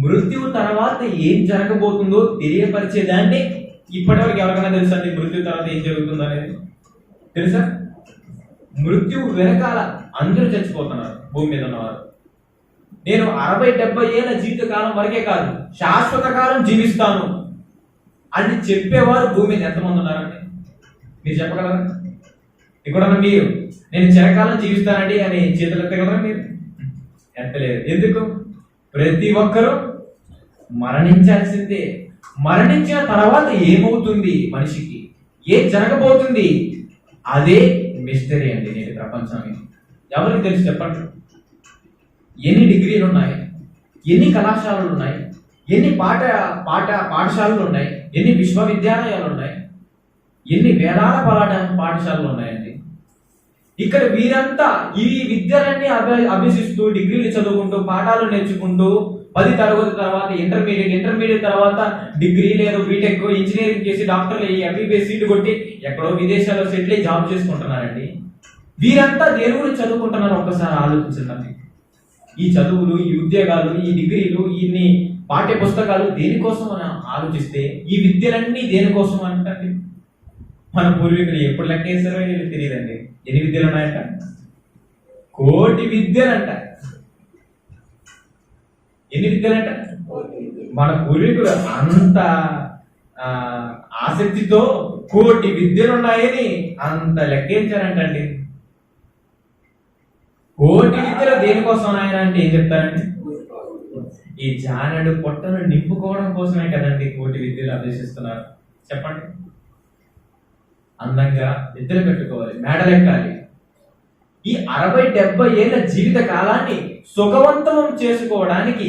మృత్యువు తర్వాత ఏం జరగబోతుందో తెలియపరిచేదాన్ని ఇప్పటివరకు ఎవరికైనా తెలుసా అండి? మృత్యు తర్వాత ఏం జరుగుతుందో అనేది తెలుసా? మృత్యువు వెనకాల అందరూ చచ్చిపోతున్నారు భూమి మీద ఉన్నవారు. నేను 60-70 ఏళ్ళ జీవితకాలం వరకే కాదు, శాశ్వత కాలం జీవిస్తాను అని చెప్పేవారు భూమి మీద ఎంతమంది ఉన్నారండి? మీరు చెప్పగలరా? ఇక్కడ మీరు నేను చిరకాలం జీవిస్తానండి అని చేతులు ఎత్తగలరా? మీరు ఎత్తలేదు. ఎందుకు? ప్రతి ఒక్కరూ మరణించాల్సిందే. మరణించిన తర్వాత ఏమవుతుంది, మనిషికి ఏం జరగబోతుంది, అదే మిస్టరీ అండి నేటి ప్రపంచానికి. ఎవరికి తెలుసు చెప్పండి? ఎన్ని డిగ్రీలు ఉన్నాయి, ఎన్ని కళాశాలలు ఉన్నాయి, ఎన్ని పాఠశాలలు ఉన్నాయి, ఎన్ని విశ్వవిద్యాలయాలు ఉన్నాయి, ఎన్ని వేదాల పాఠశాలలు ఉన్నాయండి. ఇక్కడ వీరంతా ఈ విద్యలన్నీ అభ్యసిస్తూ డిగ్రీలు చదువుకుంటూ పాఠాలు నేర్చుకుంటూ 10 తరగతి తర్వాత ఇంటర్మీడియట్ తర్వాత డిగ్రీ లేదా బీటెక్ ఇంజనీరింగ్ చేసి డాక్టర్లు అయ్యి ఎంబీబీఎస్ సీటు కొట్టి ఎక్కడో విదేశాల్లో సెటిల్ అయ్యి జాబ్ చేసుకుంటున్నారండి. వీరంతా దేని గురించి చదువుకుంటున్నారు ఒక్కసారి ఆలోచించండి. ఈ చదువులు, ఈ ఉద్యోగాలు, ఈ డిగ్రీలు, ఇన్ని పాఠ్య పుస్తకాలు దేనికోసం అని ఆలోచిస్తే ఈ విద్యలన్నీ దేనికోసం అంటండి? మన పూర్వీకులు ఎప్పుడు లెక్కేసారో తెలియదండి. ఎన్ని విద్యలు ఉన్నాయంట? 1 కోటి విద్యలంట. ఎన్ని విద్యలంట? మన పూర్వీకులు అంత ఆసక్తితో 1 కోటి విద్యలు ఉన్నాయని అంత లెక్కించారంటండి. 1 కోటి విద్యలు దేనికోసం ఆయన అంటే ఏం చెప్తారండి? ఈ జానడు పొట్టను నింపుకోవడం కోసమే కదండి 1 కోటి విద్యలు అభ్యసిస్తున్నారు. చెప్పండి. అందంగా నిద్ర పెట్టుకోవాలి, మేడలెక్కాలి. ఈ 60-70 ఏళ్ల జీవిత కాలాన్ని సుఖవంతం చేసుకోవడానికి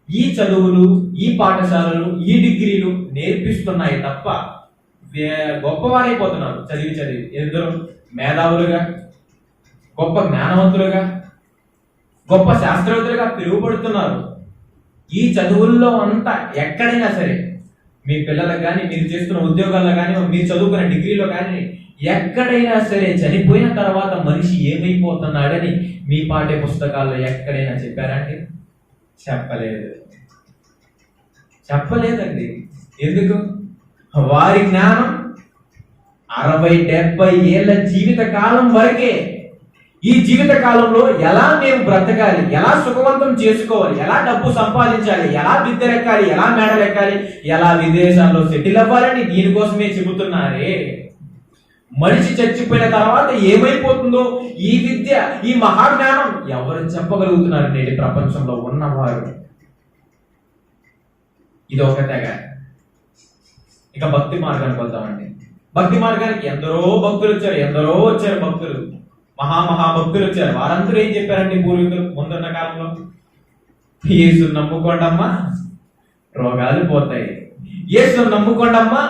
ఈ చదువులు, ఈ పాఠశాలలు, ఈ డిగ్రీలు నేర్పిస్తున్నాయి తప్ప గొప్పవారైపోతున్నారు చదివి. ఎందరో మేధావులుగా, గొప్ప జ్ఞానవంతులుగా, గొప్ప శాస్త్రవేత్తలుగా పిలువబడుతున్నారు. ఈ చదువుల్లో అంతా ఎక్కడైనా సరే మీ పిల్లలకు కానీ, మీరు చేస్తున్న ఉద్యోగాల్లో కానీ, మీరు చదువుకున్న డిగ్రీలో కానీ ఎక్కడైనా సరే చనిపోయిన తర్వాత మనిషి ఏమైపోతున్నాడని మీ పాఠ్య పుస్తకాల్లో ఎక్కడైనా చెప్పారండి? చెప్పలేదండి. ఎందుకు? వారి జ్ఞానం 60-70 ఏళ్ల జీవిత కాలం వరకే. ఈ జీవిత కాలంలో ఎలా మేము బ్రతకాలి, ఎలా సుఖవంతం చేసుకోవాలి, ఎలా డబ్బు సంపాదించాలి, ఎలా విద్యలెక్కాలి, ఎలా మేడలెక్కాలి, ఎలా విదేశాల్లో సెటిల్ అవ్వాలని దీనికోసమే చెబుతున్నారే. మనిషి చచ్చిపోయిన తర్వాత ఏమైపోతుందో ఈ విద్య, ఈ మహాజ్ఞానం ఎవరు చెప్పగలుగుతున్నారు నేటి ప్రపంచంలో ఉన్నవారు? ఇది ఒక తెగ. ఇక భక్తి మార్గానికి వద్దామండి. భక్తి మార్గానికి ఎందరో భక్తులు వచ్చారు. భక్తులు, మహాభక్తులు వచ్చారు. వారందరూ ఏం చెప్పారండి పూర్వీకులు ముందున్న కాలంలో? యేసుని నమ్ముకోండమ్మా రోగాలు పోతాయి, యేసుని నమ్ముకోండమ్మా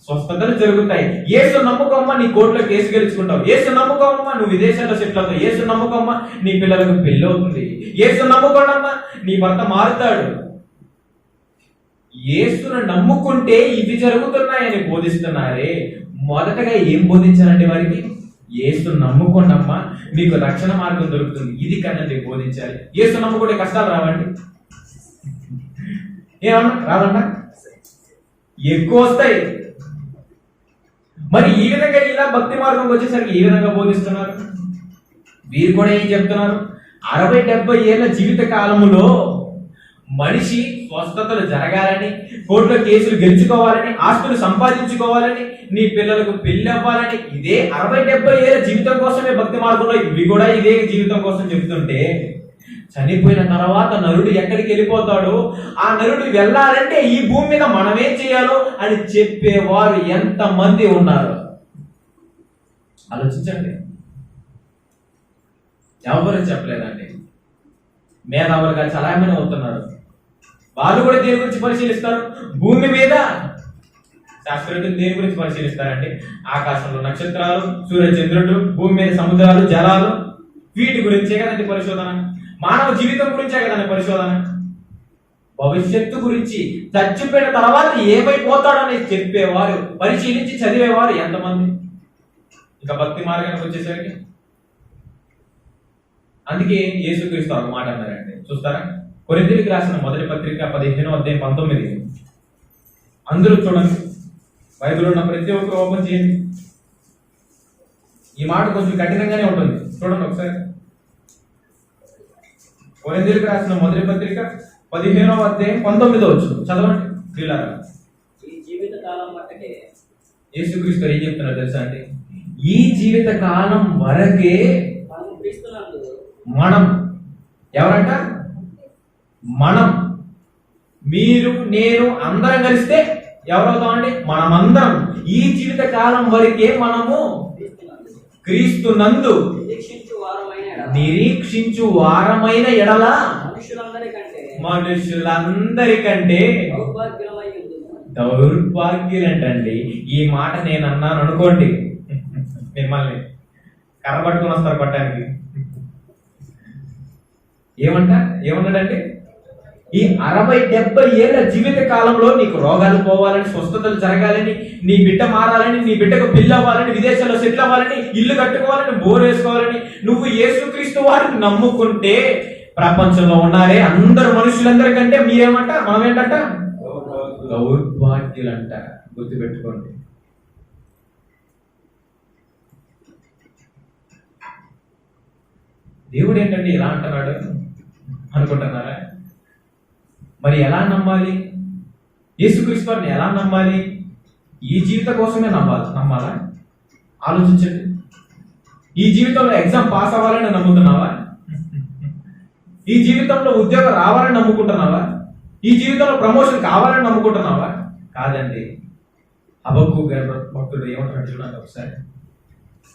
స్వస్థతలు జరుగుతాయి, యేసుని నమ్ముకోమ్మా నీ కోర్టులో కేసు గెలుచుకుంటావు, యేసుని నమ్ముకోమ్మా నువ్వు విదేశాల్లో సెటిల్ అవుతావు, యేసుని నమ్ముకోమ్మా నీ పిల్లలకు పెళ్లి అవుతుంది, యేసుని నమ్ముకోండమ్మా నీ భర్త మారుతాడు. యేసును నమ్ముకుంటే ఇవి జరుగుతున్నాయని బోధిస్తున్నారే. మొదటగా ఏం బోధించాలంటే వారికి? యేసును నమ్ముకోండమ్మా మీకు రక్షణ మార్గం దొరుకుతుంది, ఇది కదండి బోధించాలి. యేసు నమ్ముకుంటే కష్టాలు రావండి? ఏమన్నా రావన్నా? ఎక్కువ వస్తాయి. మరి ఈ విధంగా ఇలా భక్తి మార్గంకి వచ్చేసరికి ఈ విధంగా బోధిస్తున్నారు. వీరు కూడా ఏం చెప్తున్నారు? 60-70 ఏళ్ల జీవిత కాలములో మనిషి స్వస్థతలు జరగాలని, కోర్టులో కేసులు గెలుచుకోవాలని, ఆస్తులు సంపాదించుకోవాలని, నీ పిల్లలకు పెళ్లి అవ్వాలని, ఇదే 60-70 ఏళ్ల జీవితం కోసమే భక్తి మార్గంలో ఇవి కూడా ఇదే జీవితం కోసం చెప్తుంటే, చనిపోయిన తర్వాత నరుడు ఎక్కడికి వెళ్ళిపోతాడో ఆ నరుడు వెళ్ళాలంటే ఈ భూమి మీద మనమేం చేయాలో అని చెప్పేవారు ఎంతమంది ఉన్నారు ఆలోచించండి. ఎవరు చెప్పలేదండి. మేధావులుగా చలామణి అవుతున్నారు. వాళ్ళు కూడా దేని గురించి పరిశీలిస్తారు? భూమి మీద శాస్త్రవేత్తలు దేని గురించి పరిశీలిస్తారంటే ఆకాశంలో నక్షత్రాలు, సూర్యచంద్రుడు, భూమి మీద సముద్రాలు, జలాలు, వీటి గురించే కదండి పరిశోధన. మానవ జీవితం గురించే కదండి పరిశోధన. భవిష్యత్తు గురించి, చచ్చిపోయిన తర్వాత ఏమైపోతాడని చెప్పేవారు, పరిశీలించి చదివేవారు ఎంతమంది? ఇక భక్తి మార్గానికి వచ్చేసరికి అందుకే యేసుక్రీస్తు ఒక మాట అన్నారండి, చూస్తారా? కొరింథీయులకు రాసిన మొదటి పత్రిక 15:19. అందరూ చూడండి, బైబిల్ ఉన్న ప్రతి ఒక్కరు ఓపెన్ చేయండి. ఈ మాట కొంచెం కఠినంగానే ఉంటుంది, చూడండి ఒకసారి. కొరింథీయులకు రాసిన మొదటి పత్రిక 15:19 చదవండి పిల్లరా. ఈ జీవిత కాలం మట్టుకే యేసుక్రీస్తు ఏం చెప్తున్నారు తెలుసా అండి? ఈ జీవిత కాలం వరకే మనం, ఎవరంట? మనం, మీరు, నేను అందరం కలిస్తే ఎవరవుతామండి? మనమందరం ఈ జీవిత కాలం వరకే మనము క్రీస్తునందు నిరీక్షించు వారమైన ఎడల మనుషులందరికంటే దౌర్భాగ్యులంటండి. ఈ మాట నేను అన్నాను అనుకోండి, మిమ్మల్ని కర్రబట్టుకుని వస్తారు పట్టడానికి. ఏమన్నాడంటే, ఈ 60-70 ఏళ్ల జీవిత కాలంలో నీకు రోగాలు పోవాలని, స్వస్థతలు జరగాలని, నీ బిడ్డ మారాలని, నీ బిడ్డకు పిల్ల అవ్వాలని, విదేశాల్లో సెటిల్ అవ్వాలని, ఇల్లు కట్టుకోవాలని, బోర్ వేసుకోవాలని, నువ్వు యేసుక్రీస్తు వారిని నమ్ముకుంటే ప్రపంచంలో ఉన్నారే అందరు మనుషులందరికంటే మీరేమంట? మనం ఏంటంట? దౌర్భాగ్యులంట. గుర్తుపెట్టుకోండి. దేవుడు ఏంటండి ఇలా అంటున్నాడు అనుకుంటున్నారా? మరి ఎలా నమ్మాలి? యేసుక్రీస్తు వారిని ఎలా నమ్మాలి? ఈ జీవితం కోసమే నమ్మాలా? ఆలోచించండి. ఈ జీవితంలో ఎగ్జామ్ పాస్ అవ్వాలని నమ్ముతున్నావా? ఈ జీవితంలో ఉద్యోగం రావాలని నమ్ముకుంటున్నావా? ఈ జీవితంలో ప్రమోషన్ కావాలని నమ్ముకుంటున్నావా? కాదండి. హబక్కూకు భక్తుడు ఏమంటున్నాడు చూడండి ఒకసారి.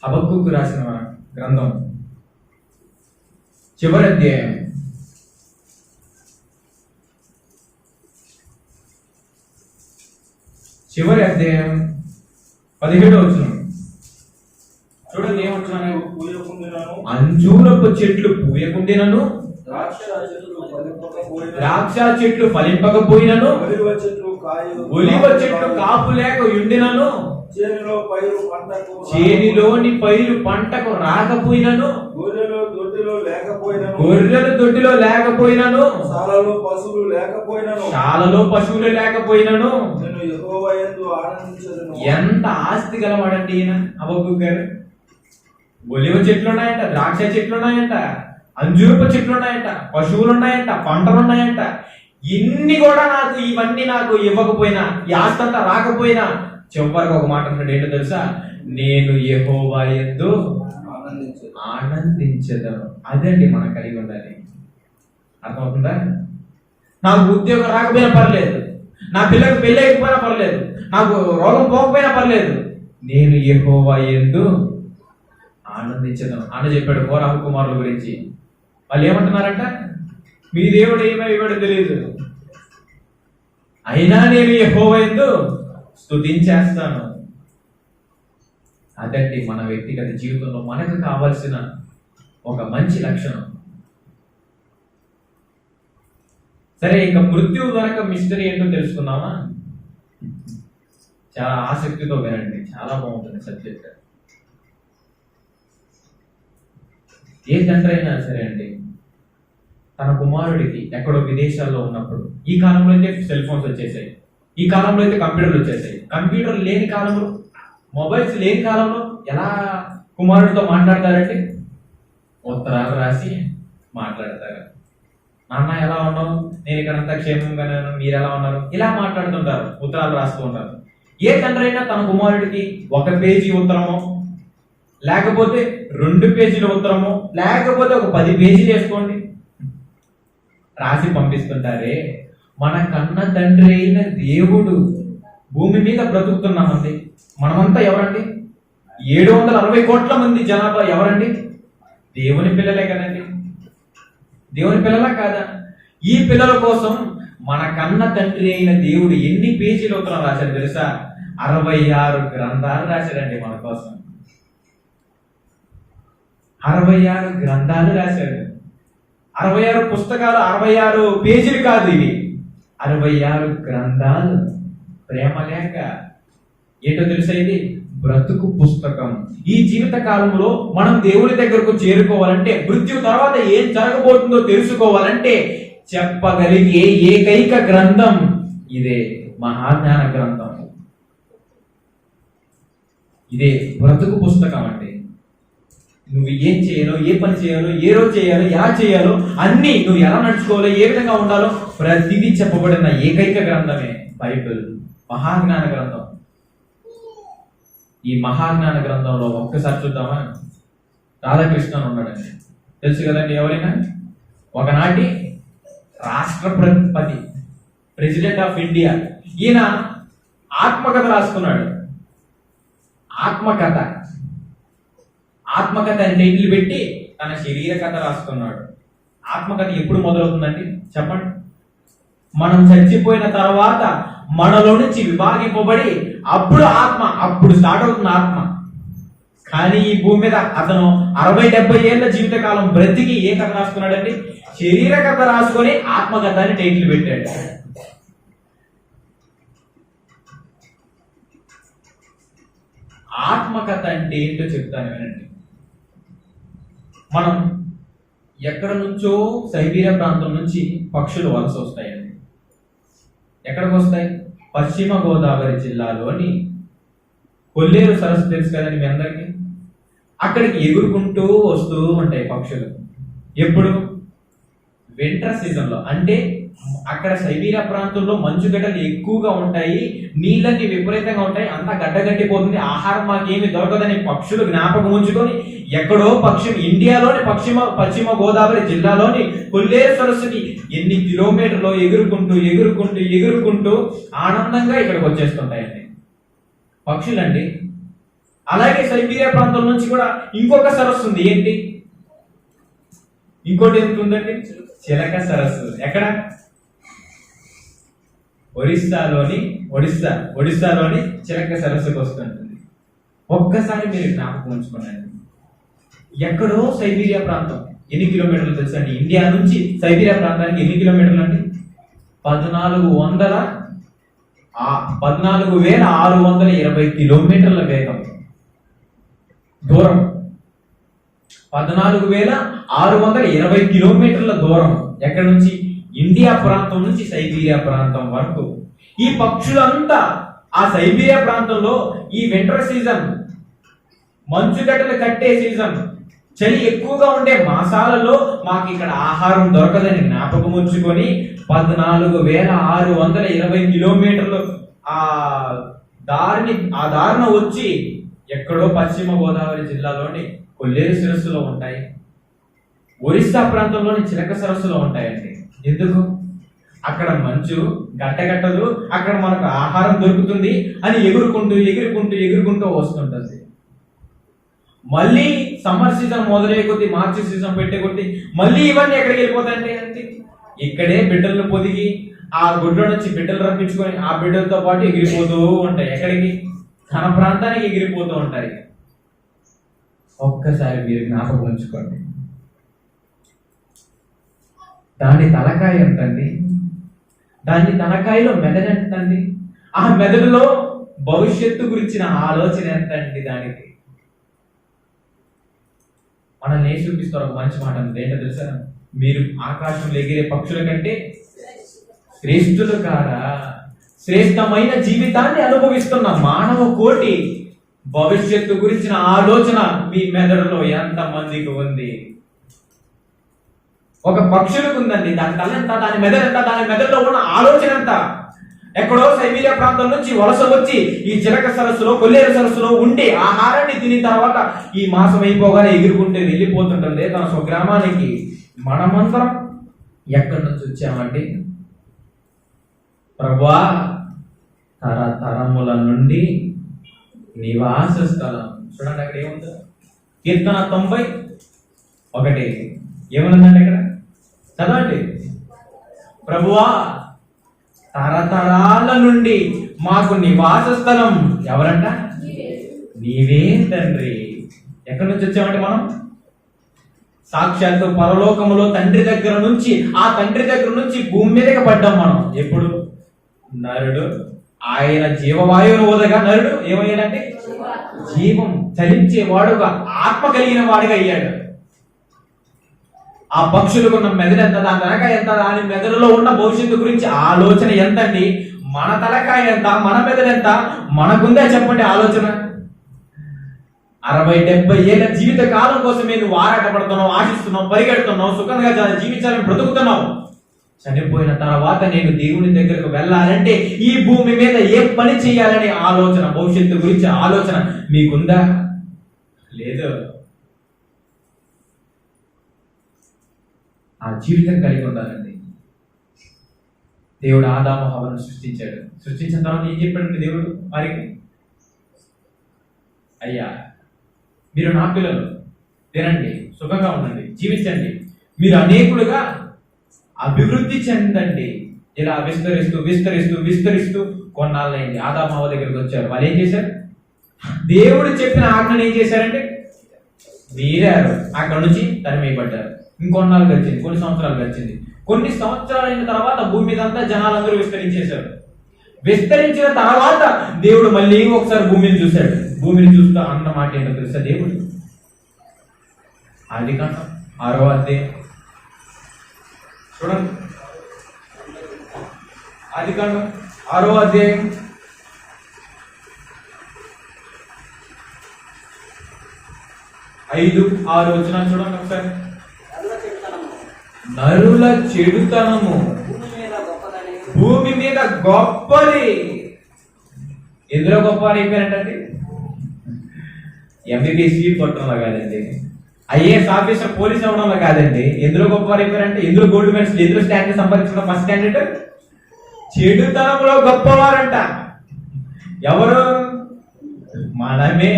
హబక్కూకు రాసిన గ్రంథం చివరి అధ్యాయం 17వ చూడండి ఏమంటున్నాను? అంజూరపు చెట్లు పూయకుండినను, ద్రాక్ష చెట్లు ఫలింపకపోయినను, ఒలివ చెట్లు కాపు లేక ఉండినను, చేనిలోని పైరు పంటకు రాకపోయినను, గొర్రెలు దొడ్డిలో లేకపోయినను, శాలలో పశువులు లేకపోయినను. ఎంత ఆస్తి గలవాడండి ఈయన హబక్కూకు గారు. ఒలివ చెట్లు ఉన్నాయంట, ద్రాక్ష చెట్లు ఉన్నాయంట, అంజూరపు చెట్లు ఉన్నాయంట, పశువులు ఉన్నాయంట, పంటలు ఉన్నాయంట. ఇన్ని కూడా ఇవన్నీ నాకు ఇవ్వకపోయినా, ఈ ఆస్తి అంతా రాకపోయినా, చివరికి ఒక మాట అంటాడు. ఏంటో తెలుసా? నేను యెహోవా యందు ఆనందించదను. అదండి మనం కలిగి ఉండాలి. అర్థమవుతుందా? నాకు ఉద్యోగం రాకపోయినా పర్లేదు, నా పిల్లలకు పెళ్ళి అయిపోయినా పర్లేదు, నాకు రోగం పోకపోయినా పర్లేదు, నేను యెహోవా యందు ఆనందించదను అని చెప్పాడు కోరహ కుమారుల గురించి. వాళ్ళు ఏమంటున్నారంట? మీ దేవుడు ఏమైవాడో తెలియదు, అయినా నేను యెహోవా యందు స్తుతించేస్తాను. అదండి మన వ్యక్తిగత జీవితంలో మనకు కావాల్సిన ఒక మంచి లక్షణం. సరే, ఇక మృత్యువు వెనక మిస్టరీ ఏంటో తెలుసుకున్నామా? చాలా ఆసక్తితో వినండి, చాలా బాగుంటుంది సబ్జెక్ట్. ఏ తండ్రి అయినా సరే అండి, తన కుమారుడికి ఎక్కడో విదేశాల్లో ఉన్నప్పుడు, ఈ కాలంలో అయితే సెల్ ఫోన్స్ వచ్చేసాయి, ఈ కాలంలో అయితే కంప్యూటర్లు వచ్చేసాయి, కంప్యూటర్ లేని కాలంలో, మొబైల్స్ లేని కాలంలో ఎలా కుమారుడితో మాట్లాడతారంటే ఉత్తరాలు రాసి మాట్లాడతారు. నాన్న ఎలా ఉన్నావు, నేను ఇక్కడంతా క్షేమంగానే ఉన్నాను, మీరు ఎలా ఉన్నారు, ఇలా మాట్లాడుతుంటారు, ఉత్తరాలు రాస్తూ ఉంటారు. ఏ తండ్రి అయినా తన కుమారుడికి 1 పేజీ ఉత్తరమో, లేకపోతే 2 పేజీల ఉత్తరమో, లేకపోతే ఒక 10 పేజీలు వేసుకోండి రాసి పంపిస్తుంటారే. మన కన్న తండ్రి అయిన దేవుడు భూమి మీద బ్రతుకుతున్నామండి. మనమంతా ఎవరండి? 760 కోట్ల మంది జనాభా ఎవరండి? దేవుని పిల్లలే కదండి. దేవుని పిల్లలా కాదా? ఈ పిల్లల కోసం మన కన్న తండ్రి అయిన దేవుడు ఎన్ని పేజీలు ఉత్తరం రాశాడు తెలుసా? 66 గ్రంథాలు రాశాడండి మన కోసం. 66 గ్రంథాలు రాశాడు. 66 పుస్తకాలు, 66 పేజీలు కాదు ఇవి, 66 గ్రంథాలు. ప్రేమ లేక ఏంటో తెలుసా? ఇది బ్రతుకు పుస్తకం. ఈ జీవిత కాలంలో మనం దేవుని దగ్గరకు చేరుకోవాలంటే, మృత్యు తర్వాత ఏం జరగబోతుందో తెలుసుకోవాలంటే, చెప్పగలిగే ఏకైక గ్రంథం ఇదే మహాజ్ఞాన గ్రంథం. ఇదే బ్రతుకు పుస్తకం అండి. నువ్వు ఏం చేయాలో, ఏ పని చేయాలో, ఏ రోజు చేయాలో, ఎలా చేయాలో, అన్ని నువ్వు ఎలా నడుచుకోవాలో, ఏ విధంగా ఉండాలో ప్రతిదీ చెప్పబడిన ఏకైక గ్రంథమే బైబిల్, మహాజ్ఞాన గ్రంథం. ఈ మహాజ్ఞాన గ్రంథంలో ఒక్కసారి చూద్దామా? రాధాకృష్ణన్ ఉన్నాడండి, తెలుసు కదండి. ఎవరైనా ఒకనాటి రాష్ట్రపతి, ప్రెసిడెంట్ ఆఫ్ ఇండియా. ఈయన ఆత్మకథ రాసుకున్నాడు. ఆత్మకథ అని టైటిల్ పెట్టి తన శరీర కథ రాసుకున్నాడు. ఆత్మకథ ఎప్పుడు మొదలవుతుందండి చెప్పండి? మనం చచ్చిపోయిన తర్వాత మనలో నుంచి విభాగింపబడి అప్పుడు స్టార్ట్ అవుతుంది ఆత్మ. కానీ ఈ భూమి మీద అతను 60-70 ఏళ్ల జీవితకాలం బ్రతికి ఏ కథ రాసుకున్నాడండి? శరీర కథ రాసుకొని ఆత్మకథ అని టైటిల్ పెట్టాడు. ఆత్మకథ అంటే ఏంటో చెప్తాను వినండి. మనం ఎక్కడ నుంచో సైబీరియా ప్రాంతం నుంచి పక్షులు వలస వస్తాయండి. ఎక్కడికి వస్తాయి? పశ్చిమ గోదావరి జిల్లాలోని కొల్లేరు సరస్సు తెలుసు కదండి మీ అందరికీ. అక్కడికి ఎగురుకుంటూ వస్తూ ఉంటాయి పక్షులు. ఎప్పుడు? వింటర్ సీజన్ లో. అంటే అక్కడ సైబీరియా ప్రాంతంలో మంచుగడ్డలు ఎక్కువగా ఉంటాయి, నీళ్ళన్నీ విపరీతంగా ఉంటాయి, అంతా గడ్డగట్టిపోతుంది, ఆహారం మాకేమి దొరకదని పక్షులు జ్ఞాపకం ఉంచుకొని ఎక్కడో ఇండియాలోని పశ్చిమ గోదావరి జిల్లాలోని కొల్లేరు సరస్సుకి ఎన్ని కిలోమీటర్లు ఎగురుకుంటూ ఆనందంగా ఇక్కడికి వచ్చేస్తుంటాయండి పక్షులండి. అలాగే సైబీరియా ప్రాంతం నుంచి కూడా ఇంకొక సరస్సు ఉంది. ఏంటి? ఇంకోటి ఏంటి ఉందండి? చిలక సరస్సు. ఎక్కడ? ఒడిస్సాలోని చిలక సరస్సుకు వస్తుంటుంది. ఒక్కసారి మీరు జ్ఞాపకం ఉంచుకోండి, ఎక్కడో సైబీరియా ప్రాంతం ఎన్ని కిలోమీటర్లు తెలుసండి? ఇండియా నుంచి సైబీరియా ప్రాంతానికి ఎన్ని కిలోమీటర్లు అండి? 14,620 కిలోమీటర్ల వేగం దూరం. 14,620 కిలోమీటర్ల దూరం. ఎక్కడి నుంచి? ఇండియా ప్రాంతం నుంచి సైబీరియా ప్రాంతం వరకు. ఈ పక్షులంతా ఆ సైబీరియా ప్రాంతంలో ఈ వింటర్ సీజన్, మంచుగడ్డలు కట్టే సీజన్, చలి ఎక్కువగా ఉండే మాసాలలో మాకు ఇక్కడ ఆహారం దొరకదని జ్ఞాపకం ఉంచుకొని 14,620 కిలోమీటర్లు ఆ దారిన వచ్చి ఎక్కడో పశ్చిమ గోదావరి జిల్లాలోని కొల్లేరు సరస్సులో ఉంటాయి, ఒరిస్సా ప్రాంతంలోని చిలక సరస్సులో ఉంటాయండి. ఎందుకు? అక్కడ మంచు గట్టగట్టదు, అక్కడ మనకు ఆహారం దొరుకుతుంది అని ఎగురుకుంటూ వస్తుంటుంది. మళ్ళీ సమ్మర్ సీజన్ మొదలయ్యే కొద్దీ, మార్చి సీజన్ పెట్టే కొద్దీ మళ్ళీ ఇవన్నీ ఎక్కడికి వెళ్ళిపోతాయండి అంటే ఇక్కడే బిడ్డలను పొదిగి ఆ గుడ్ల నుంచి బిడ్డలు రప్పించుకొని ఆ బిడ్డలతో పాటు ఎగిరిపోతూ ఉంటాయి. ఎక్కడికి? తన ప్రాంతానికి ఎగిరిపోతూ ఉంటాయి. ఒక్కసారి మీరు జ్ఞాపకం ఉంచుకోండి, దాని తలకాయ ఎంతండి? దాని తలకాయలో మెదడు ఎంతండి? ఆ మెదడులో భవిష్యత్తు గురించిన ఆలోచన ఎంతండి దానికి? మనల్ని ఏం చూపిస్తారు? ఒక మంచి మాట ఏంటో తెలుసా? మీరు ఆకాశంలో ఎగిరే పక్షుల కంటే శ్రేష్ఠులు కారా? శ్రేష్టమైన జీవితాన్ని అనుభవిస్తున్న మానవ కోటి భవిష్యత్తు గురించిన ఆలోచన మీ మెదడులో ఎంత మందికి ఉంది? ఒక పక్షులకు ఉందండి. దాని తల ఎంత, దాని మెదడు ఎంత, దాని మెదడులో ఉన్న ఆలోచన ఎంత? ఎక్కడో సైబీరియా ప్రాంతం నుంచి వలస వచ్చి ఈ చిలక సరస్సులో, కొల్లేరు సరస్సులో ఉండి ఆహారాన్ని తిని తర్వాత ఈ మాసం అయిపోగానే ఎగురుకుంటే వెళ్ళిపోతుంటుంది తన స్వగ్రామానికి. మనమందరం ఎక్కడి నుంచి వచ్చామండి? ప్రభువా, తరతరముల నుండి నివాస స్థలం. చూడండి అక్కడ ఏముందో, కీర్తన 90:1 ఏమనుందండి అక్కడ? చదవండి. ప్రభువా, తరతరాల నుండి మాకు నివాస స్థలం ఎవరంట? నీవే తండ్రి. ఎక్కడి నుంచి వచ్చామంటే మనం సాక్షాత్తు పరలోకములో తండ్రి దగ్గర నుంచి, ఆ తండ్రి దగ్గర నుంచి భూమి మీదకి పడ్డాం మనం. ఎప్పుడు? నరుడు ఆయన జీవవాయువును ఊదగా నరుడు ఏమయ్యాడంటే జీవం చలించే వాడుగా, ఆత్మ కలిగిన వాడుగా అయ్యాడు. ఆ పక్షులకు ఉన్న మెదడు ఎంత, దాని తలకాయ ఎంత, దాని మెదడులో ఉన్న భవిష్యత్తు గురించి ఆలోచన ఎంత అండి? మన తలకాయ ఎంత, మన మెదడు ఎంత మనకుందే చెప్పండి ఆలోచన? 60-70 ఏళ్ళ జీవిత కాలం కోసమే నువ్వు ఆరాటపడుతున్నావు, ఆశిస్తున్నావు, పరిగెడుతున్నావు, సుఖంగా జీవించాలని బ్రతుకుతున్నావు. చనిపోయిన తర్వాత నేను దేవుని దగ్గరకు వెళ్ళాలంటే ఈ భూమి మీద ఏ పని చేయాలనే ఆలోచన, భవిష్యత్తు గురించి ఆలోచన మీకుందా? లేదు. ఆ జీవితం కలిగి ఉండాలండి. దేవుడు ఆదాము హవ్వను సృష్టించాడు. సృష్టించిన తర్వాత ఏం చెప్పాడంటే దేవుడు వారికి, అయ్యా మీరు నా పిల్లలు, తినండి, సుఖంగా ఉండండి, జీవించండి, మీరు అనేకులుగా అభివృద్ధి చెందండి. ఇలా విస్తరిస్తూ విస్తరిస్తూ విస్తరిస్తూ కొన్నాళ్ళైంది. ఆదాము హవ్వ దగ్గరికి వచ్చారు. వాళ్ళు ఏం చేశారు? దేవుడు చెప్పిన ఆజ్ఞను ఏం చేశారంటే మీరారు. అక్కడ నుంచి తరిమేయబడ్డారు. ఇంకొన్నాళ్ళు గడిచింది, కొన్ని సంవత్సరాలు గడిచింది. కొన్ని సంవత్సరాలు అయిన తర్వాత భూమి మీద అంతా జనాలందరూ విస్తరించేశారు. విస్తరించిన తర్వాత దేవుడు మళ్ళీ ఒకసారి భూమిని చూశాడు. భూమిని చూస్తూ అన్న మాట ఏంటో తెలుసా? దేవుడు ఆదికాండం 6వ అధ్యాయం చూడండి. ఆదికాండం 6వ అధ్యాయం 5-6 వచనాలు చూడండి ఒకసారి. నరుల చెడుతనము భూమి మీద గొప్పది. ఎందులో గొప్ప అని అయిపోయారంటండి? ఎంబీబీఎస్ సీట్ కొట్టడంలో కాదండి, ఐఏఎస్ ఆఫీసర్ పోలీస్ అవడంలో కాదండి. ఎందులో గొప్ప అయిపోయారంటే ఎందులో గోల్డ్ మెడల్స్, ఎందులో స్టాండర్డ్ సంపాదించడం ఫస్ట్ స్టాండర్డ్. చెడుతనంలో గొప్పవారంట. ఎవరు? మనమే.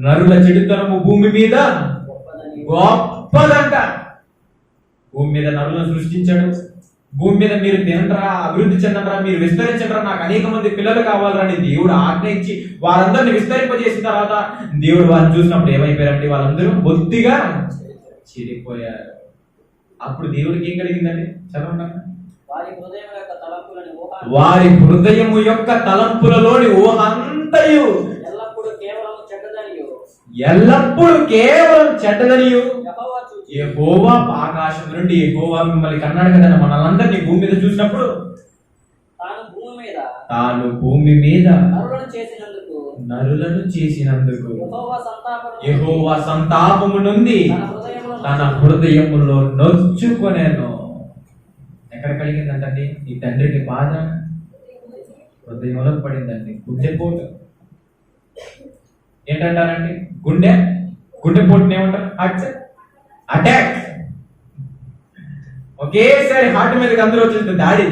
నరుల చెడుతనము భూమి మీద గొప్పదంట. భూమి మీద నరులను సృష్టించాడు. భూమి మీద మీరు తినరా, అభివృద్ధి చెందరా, మీరు విస్తరించరా, నాకు అనేక మంది పిల్లలు కావాలని దేవుడు ఆజ్ఞ ఇచ్చి వారందరిని విస్తరింపజేసిన తర్వాత దేవుడు వారిని చూసినప్పుడు ఏమైపోయారంటే వాళ్ళందరూ బొత్తిగా చెడిపోయారు. అప్పుడు దేవుడికి ఏం కలిగిందండి? చదవండి. వారి హృదయము యొక్క తలంపులలోని ఊహ అంతయు ఎల్లప్పుడూ కేవలం చెడ్డదనియు యెహోవా ఆకాశం నుండి యెహోవా మిమ్మల్ని కన్నాడు కదా, మనల్ని భూమి మీద చూసినప్పుడు తాను భూమి మీద నరులను చేసినందుకు యెహోవా సంతాపము నుండి తన హృదయములో నొచ్చుకొనేను. ఎక్కడ కలిగిందంటే ఈ తండ్రికి బాధ హృదయంలో పడిందండి. గుండెపోటు ఏంటంటారండి? గుండెపోటుని ఏమంటారు? అటాక్. ఒకేసారి హార్ట్ మీదకి అందరూ వచ్చేస్తుంది. దాడి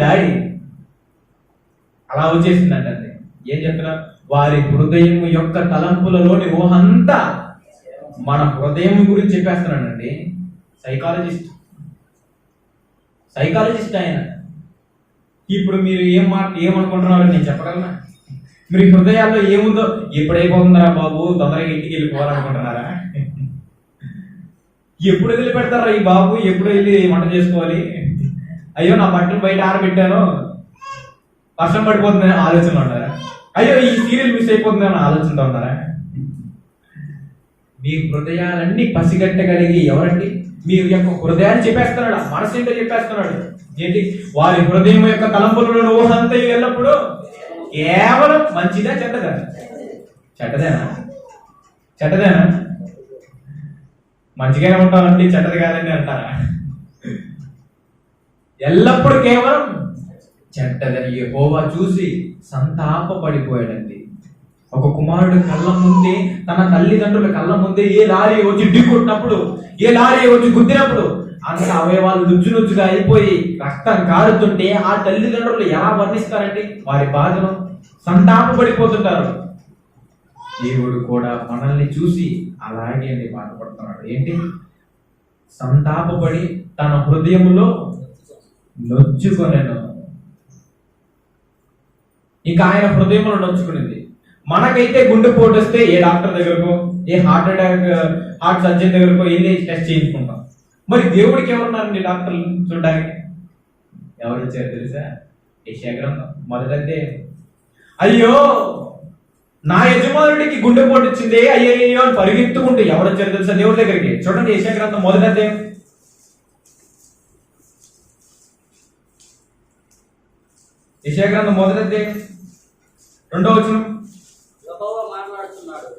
అలా వచ్చేసిందంటే ఏం చెప్తున్నారు? వారి హృదయం యొక్క తలంపులలోని ఊహంతా. మన హృదయం గురించి చెప్పేస్తున్నానండి. సైకాలజిస్ట్ ఆయన. ఇప్పుడు మీరు ఏమనుకుంటున్నారో నేను చెప్పగలనా? మీరు హృదయాల్లో ఏముందో, ఎప్పుడైపోతుందరా బాబు, తొందరగా ఇంటికి వెళ్ళిపోవాలనుకుంటున్నారా? ఎప్పుడు వదిలిపెడతారా ఈ బాబు, ఎప్పుడు వెళ్ళి వంట చేసుకోవాలి, అయ్యో నా బట్టలు బయట ఆరబెట్టాను వర్షం పడిపోతుందని ఆలోచనలో ఉన్నారా? అయ్యో ఈ సీరియల్ మిస్ అయిపోతుందని ఆలోచనలో ఉన్నారా? మీ హృదయాలన్నీ పసిగట్టగలిగి ఎవరండి? మీ యొక్క హృదయాన్ని చెప్పేస్తున్నాడు, మనసు ఏంటో చెప్పేస్తున్నాడు. ఏంటి? వారి హృదయం యొక్క తలంపులను ఊహంతా ఎల్లప్పుడు కేవలం మంచిదా చెడ్డదా? చెడ్డదేనా? మంచిగానే ఉంటామండి, చెడ్డది కాదండి అంటారా? ఎల్లప్పుడు కేవలం చెడ్డదని యెహోవా చూసి సంతాపపడిపోయాడండి. ఒక కుమారుడు కళ్ళ ముందే, తన తల్లిదండ్రుల కళ్ళ ముందే ఏ లారీ వచ్చి ఢీకొట్టినప్పుడు, ఏ లారీ వచ్చి గుద్దినప్పుడు అంత అవయవాలు నుజ్జుగా అయిపోయి రక్తం కారుతుంటే ఆ తల్లిదండ్రులు ఎలా వర్ణిస్తారండి? వారి బాధను సంతాపపడిపోతుంటారు. దేవుడు కూడా మనల్ని చూసి అలాగే బాధపడుతున్నాడు. ఏంటి? సంతాపపడి తన హృదయములో నొచ్చుకొనెను. ఇంకా ఆయన హృదయంలో నొచ్చుకునింది. మనకైతే గుండెపోటు వస్తే ఏ డాక్టర్ దగ్గరకో, ఏ హార్ట్ సర్జన్ దగ్గరకో వెళ్ళి టెస్ట్ చేయించుకుంటాం. మరి దేవుడికి ఎవరున్నారండి డాక్టర్లు చూడడానికి? ఎవరు వచ్చారు తెలుసా? యెషయా గ్రంథం 1వ అధ్యాయం. అయ్యో నా యజమానుడికి గుండెపోటు వచ్చింది అయ్యయ్యో అని పరిగెత్తుకుంటూ ఎవరు వచ్చారు తెలుసా దేవుడి దగ్గరికి. చూడండి యెషయా గ్రంథం మొదటి అధ్యాయం. యెషయా గ్రంథం మొదటి అధ్యాయం 2వ వచనం.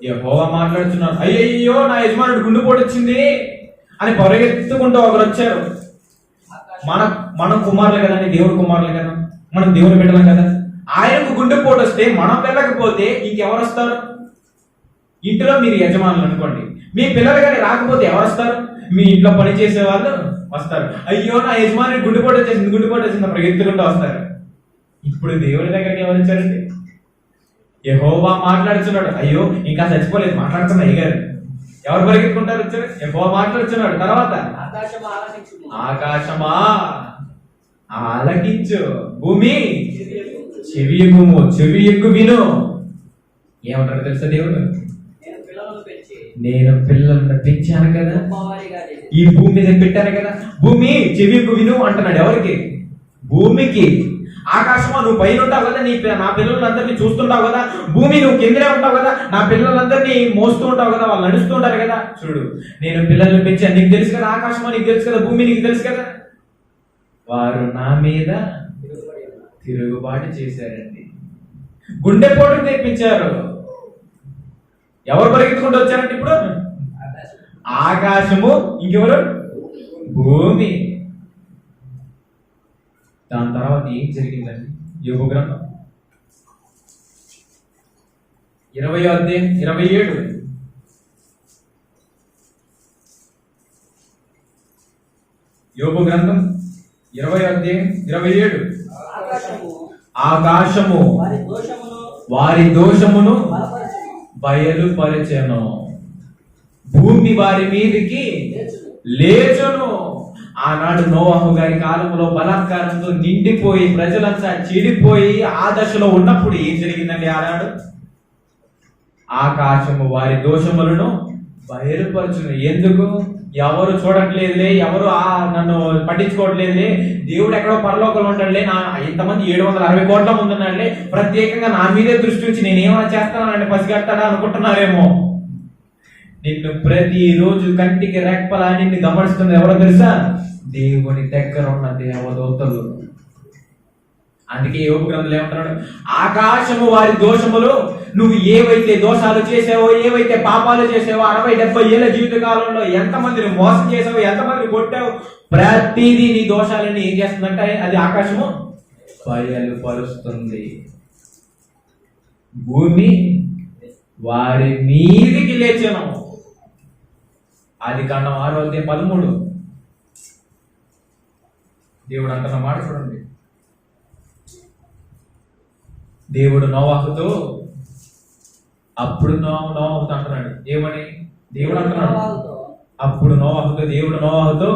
యెహోవా మాట్లాడుతున్నాడు, అయ్యయ్యో నా యజమానుడు గుండెపోటు వచ్చింది అని పరిగెత్తుకుంటూ ఒకరు వచ్చారు. మనం కుమారులే కదండి, దేవుడు కుమారులే కదా, మనం దేవుని బిడ్డలం కదా. ఆయనకు గుండెపోటు వస్తే మనం వెళ్ళకపోతే ఇంకెవరు వస్తారు? ఇంటిలో మీరు యజమానులు అనుకోండి, మీ పిల్లలు కానీ రాకపోతే ఎవరు వస్తారు? మీ ఇంట్లో పని చేసే వాళ్ళు వస్తారు. అయ్యో నా యజమాని గుండెపోటు వచ్చేసింది పరిగెత్తుకుంటూ వస్తారు. ఇప్పుడు దేవుడి దగ్గరికి ఎవరు వచ్చారండి? యెహోవా మాట్లాడుతున్నాడు, అయ్యో ఇంకా చచ్చిపోలేదు మాట్లాడుతున్నా అయ్యగారు. ఎవరు పరిగెత్తుకుంటారు వచ్చారు? యెహోవా మాట్లాడుతున్నాడు. తర్వాత ఆకాశమా ఆలకించు, భూమి చెవి ఎక్కు విను. ఏమంటారు తెలుసా దేవుడు? నేను పిల్లలను పెంచాను కదా, ఈ భూమి మీద పెట్టాను కదా, భూమి చెవి ఎక్కు విను అంటున్నాడు. ఎవరికి? భూమికి. ఆకాశమా నువ్వు పైన ఉంటావు కదా, నా పిల్లలందరినీ చూస్తుంటావు కదా, భూమి నువ్వు కిందనే ఉంటావు కదా, నా పిల్లలందరినీ మోస్తూ ఉంటావు కదా, వాళ్ళు నడుస్తూ ఉంటారు కదా. చూడు నేను పిల్లల్ని పెంచాను, నీకు తెలుసు కదా. ఆకాశమా నీకు తెలుసు కదా, భూమి నీకు తెలుసు కదా. వారు నా మీద తిరుగుబాటు చేశారండి, గుండెపోటు తెప్పించారు. ఎవరు పరిగెత్తుకుంటూ వచ్చారంటే ఇప్పుడు? ఆకాశము, ఇంకెవరు? భూమి. దాని తర్వాత ఏం జరిగిందండి? యోబు గ్రంథం 20వ అధ్యాయం 27. యోబు గ్రంథం 20వ అధ్యాయం 27. ఆకాశము వారి దోషమును బయలుపరచెను, భూమి వారి మీదికి లేచును. ఆనాడు నోవహు గారి కాలంలో బలాత్కారంతో నిండిపోయి ప్రజలంతా చెడిపోయి ఆ దశలో ఉన్నప్పుడు ఏం జరిగిందండి? ఆనాడు ఆకాశము వారి దోషములను బయలుపరచును. ఎందుకు? ఎవరు చూడట్లేదులే, ఎవరు నన్ను పట్టించుకోవట్లేదులే, దేవుడు ఎక్కడో పరలోకంలో ఉంటాడులే, ఇంతమంది 760 కోట్ల మంది ఉన్నాడులే, ప్రత్యేకంగా నా మీదే దృష్టి ఉంచి నేనేమైనా చేస్తానంటే పసిగట్టాడా అనుకుంటున్నారేమో. నిన్ను ప్రతిరోజు కంటికి రెప్పలా నిన్ను గమనిస్తున్నది ఎవరో తెలుసా? దేవుని దగ్గర ఉన్న దేవదూతలు. అందుకే యోబు గ్రంథంలో ఏమంటున్నాడు? ఆకాశము వారి దోషములు, నువ్వు ఏవైతే దోషాలు చేసావో, ఏవైతే పాపాలు చేసావో, 60-70 ఏళ్ళ జీవిత కాలంలో ఎంతమందిని మోసం చేసావో, ఎంతమందిని కొట్టావో, ప్రతిదీ నీ దోషాలని ఏం చేస్తుందంటే అది ఆకాశము బయలుపరుస్తుంది. భూమి వారి మీదికి లేచాను. ఆదికాండం 6వ అధ్యాయం 13. దేవుడు అంటున్న మాట చూడండి. దేవుడు నోవాహుతో అప్పుడు నోవాహుతో అంటున్నాడు ఏమని? దేవుడు అంటున్నాడు అప్పుడు నోవాహుతో, దేవుడు నోవాహుతో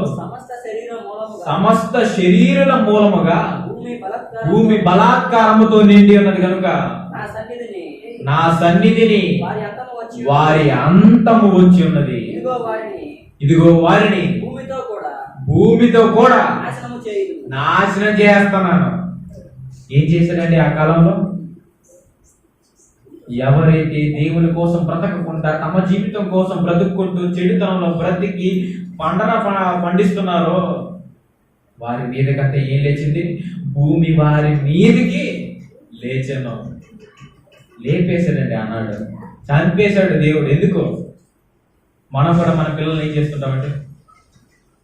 సమస్త శరీరుల మూలముగా భూమి బలాత్కారముతో నిండి ఉన్నది కనుక నా సన్నిధిని వారి అంతము వచ్చి ఉన్నది. ఇదిగో వారిని భూమితో కూడా నాశనం చేస్తున్నాను. ఏం చేశాడండి ఆ కాలంలో? ఎవరైతే దేవుని కోసం బ్రతకకుండా తమ జీవితం కోసం బ్రతుక్కుంటూ చెడుతనంలో బ్రతికి పండిస్తున్నారో వారి మీదకంటే ఏం లేచింది? భూమి వారి మీదకి లేచను. లేపేశాడండి అన్నాడు, చంపేశాడు దేవుడు. ఎందుకు? మనం కూడా మన పిల్లల్ని ఏం చేస్తుంటామంటే,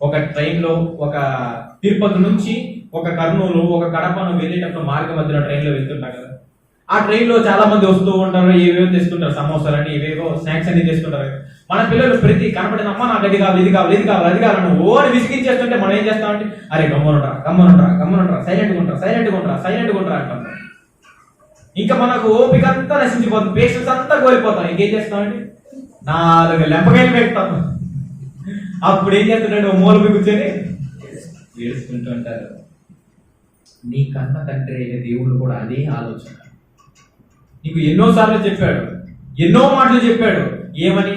ఒక ట్రైన్లో ఒక తిరుపతి నుంచి ఒక కర్నూలు ఒక కడపను వెళ్ళేటప్పుడు మార్గ మధ్యలో ట్రైన్లో వెళ్తుంటాం కదా. ఆ ట్రైన్లో చాలా మంది వస్తూ ఉంటారు, ఏవేవో తెస్తుంటారు, సమోసాలని ఏవేవో స్నాక్స్ అన్ని తెస్తుంటారు. మన పిల్లలు ప్రతి కనపడినమ్మా నాకు అది కావాలి, ఇది కావాలి, ఇది కావాలి, అది కావాలని ఓడి విసిగించేస్తుంటే మనం ఏం చేస్తామంటే, అరే గమ్మునుంటరా, సైలెంట్గా ఉంటారా అంటాం. ఇంకా మనకు ఓపిక అంతా నశించిపోతుంది, పేషెన్స్ అంతా కోల్పోతాం. ఇంకేం చేస్తామండి? 4 లెంపకాయలు పెడతాం. అప్పుడు ఏం చేస్తున్నాడు? మూలపై కూర్చొని ఏడుస్తుంటూ ఉంటారు. నీ కన్న తండ్రి అయిన దేవుడు కూడా అదే ఆలోచన. నీకు ఎన్నోసార్లు చెప్పాడు, ఎన్నో మాటలు చెప్పాడు. ఏమని?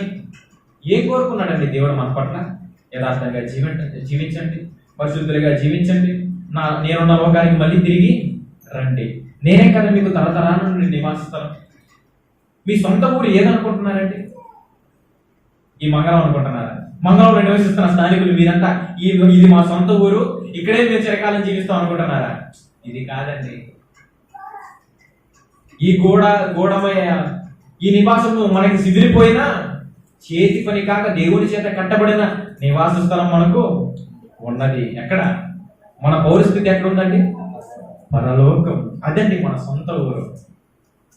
ఏం కోరుకున్నాడండి దేవుడు మన పట్ల? యథార్థంగా జీవించండి, పరిశుద్ధులుగా జీవించండి, నేనున్న లోకానికి మళ్ళీ తిరిగి రండి, నేనే కదా మీకు తరతరాల నుండి నివాసిస్తాను. మీ సొంత ఊరు ఏదనుకుంటున్నారండి? ఈ మంగళం అనుకుంటున్నారా? మంగళంలో నివసిస్తున్న స్థానికులు మీరంతా ఇది మా సొంత ఊరు, ఇక్కడే మేము చిరకాలం జీవిస్తాం అనుకుంటున్నారా? ఇది కాదండి. ఈ గూఢమయ ఈ నివాసము మనకి శిథిలిపోయినా చేతి పని కాక దేవుని చేత కట్టబడిన నివాస స్థలం మనకు ఉన్నది. ఎక్కడ? మన పౌరస్థితి ఎక్కడ ఉందండి? పరలోకం. అదండి మన సొంత ఊరు.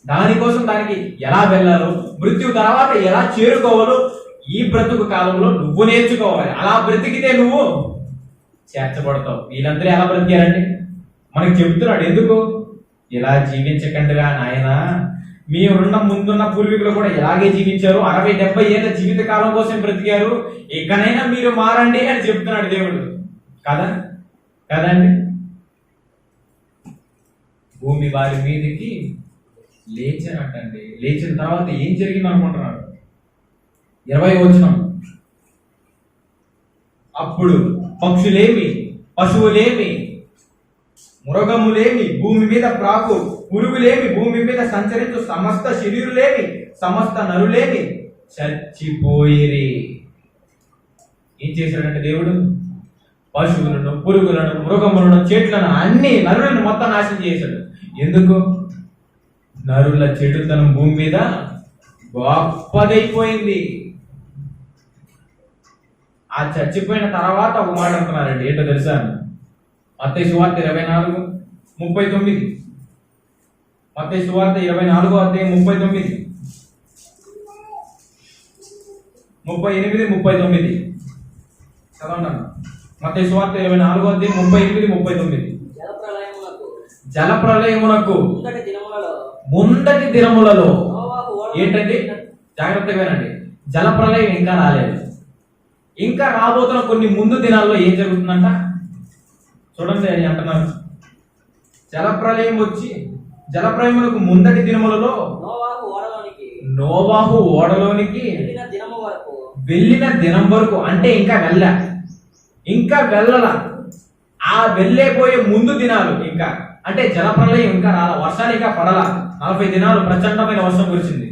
దానికోసం దానికి ఎలా వెళ్ళాలో, మృత్యు తర్వాత ఎలా చేరుకోవాలో ఈ బ్రతుకు కాలంలో నువ్వు నేర్చుకోవాలి. అలా బ్రతికితే నువ్వు చేర్చబడతావు. వీళ్ళందరూ ఎలా బ్రతికారండి? మనకు చెబుతున్నాడు. ఎందుకు? ఇలా జీవించకండిరా నాయనా, మీరున్న ముందున్న పూర్వీకులు కూడా ఇలాగే జీవించారు, 60-70 ఏళ్ళ జీవిత కాలం కోసం బ్రతికారు, ఇకనైనా మీరు మారండి అని చెప్తున్నాడు దేవుడు. కదా కదండి? భూమి వారి మీదకి లేచినట్టండి. లేచిన తర్వాత ఏం జరిగింది అనుకుంటున్నారు? 20వ వచనం. అప్పుడు పక్షులేమి, పశువులేమి, మృగములేమి, భూమి మీద ప్రాకు పురుగులేమి, భూమి మీద సంచరించు సమస్త శరీరులేమి, సమస్త నరులేమి చచ్చిపోయిరి. ఏం చేశాడంటే దేవుడు? పశువులను, పురుగులను, మృగములను, చెట్లను, అన్ని నరులను మొత్తం నాశనం చేశాడు. ఎందుకు? నరుల చెడుతనం భూమి మీద గొప్పదైపోయింది. ఆ చచ్చిపోయిన తర్వాత ఒక మాట అంటున్నారండి. ఏంటో తెలుసా? మత్తయి సువార్త 24:39. మత్తయి సువార్త 24:39, 38-39 చదవండి. మత్తయి సువార్త 24:38-39. జలప్రలయమునకు ముందటి దినములలో ఏంటండి? జాగ్రత్తగా వినండి. జలప్రలయం ఇంకా రాలేదు. ఇంకా రాబోతున్న కొన్ని ముందు దినాల్లో ఏం జరుగుతుందంట చూడండి. అని అంటున్నారు, జలప్రలయమునకు ముందటి దినములలో నోవాహు ఓడలోనికి వెళ్ళిన దినం వరకు, అంటే ఇంకా వెళ్ళల. ఆ వెళ్ళేపోయే ముందు దినాలు ఇంకా, అంటే జలప్రలయం ఇంకా రాల, వర్షాలు ఇంకా పడల. 40 దినాలు ప్రచండమైన వర్షం కురిసింది,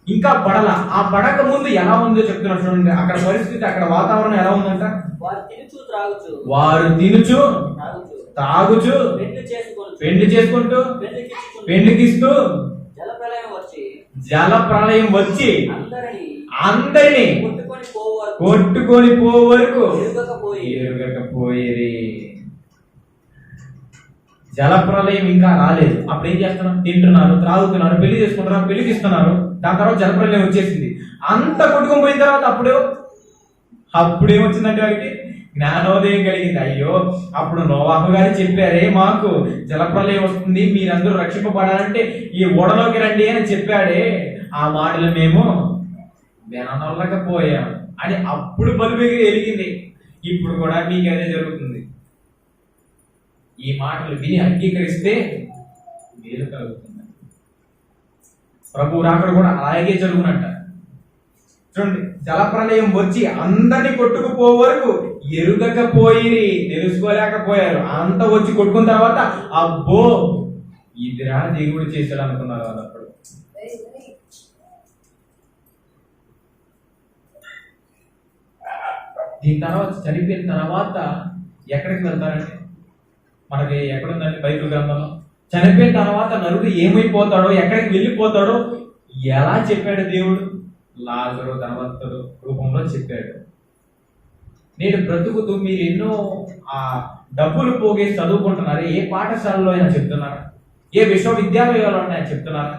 ఇంకా పడల. ఆ పడక ముందు ఎలా ఉందో చెప్తున్నారు చూడండి. అక్కడ పరిస్థితి, అక్కడ వాతావరణం ఎలా ఉందంట? వారు తినుచు తాగుచు పెండ్లి చేసుకుంటూ పెండ్లికిస్తూ జలప్రలయం వచ్చి అందరినీ కొట్టుకొని పో వరకు ఎరుగకపోయేది. జలప్రలయం ఇంకా రాలేదు. అప్పుడు ఏం చేస్తున్నారు? తింటున్నారు, త్రాగుతున్నారు, పెళ్లి చేసుకుంటున్నారు, పెళ్లికిస్తున్నారు. దాని తర్వాత జలప్రలయం వచ్చేసింది. అంత కొట్టుకొని పోయిన తర్వాత అప్పుడేమొచ్చిందంటే వారికి జ్ఞానోదయం కలిగింది. అయ్యో, అప్పుడు నోవాహు గారు చెప్పారే మాకు జలప్రలయం వస్తుంది, మీరందరూ రక్షింపబడాలంటే ఈ ఓడలోకి రండి అని చెప్పాడే, ఆ మాటలు మేము విననొల్లకపోయాం అని అప్పుడు బలుపు ఎలిగింది. ఇప్పుడు కూడా మీకు అదే జరుగుతుంది. ఈ మాటలు విని అంగీకరిస్తే మేలు కలుగుతుంది. ప్రభు రాకడ కూడా అలాగే జరుగునట్ట. చూడండి, జలప్రలయం వచ్చి అందరినీ కొట్టుకుపో వరకు ఎరుగకపోయి, తెలుసుకోలేకపోయారు. అంత వచ్చి కొట్టుకున్న తర్వాత అబ్బో ఇదిరా దేవుడు చేశాడు అనుకున్నారు వాళ్ళు. అప్పుడు దీని తర్వాత చనిపోయిన తర్వాత ఎక్కడికి వెళ్తారండి? మనకి ఎక్కడుందండి బైబిల్ గ్రంథంలో? చనిపోయిన తర్వాత నరుడు ఏమైపోతాడో, ఎక్కడికి వెళ్ళిపోతాడో ఎలా చెప్పాడు దేవుడు? లాజరు ధనవంతుడు రూపంలో చెప్పాడు. నేను బ్రతుకుతూ మీరు ఎన్నో డబ్బులు పోగేసి చదువుకుంటున్నారు. ఏ పాఠశాలలో అయినా చెప్తున్నారా? ఏ విశ్వవిద్యాలయాల్లో అయినా చెప్తున్నారా?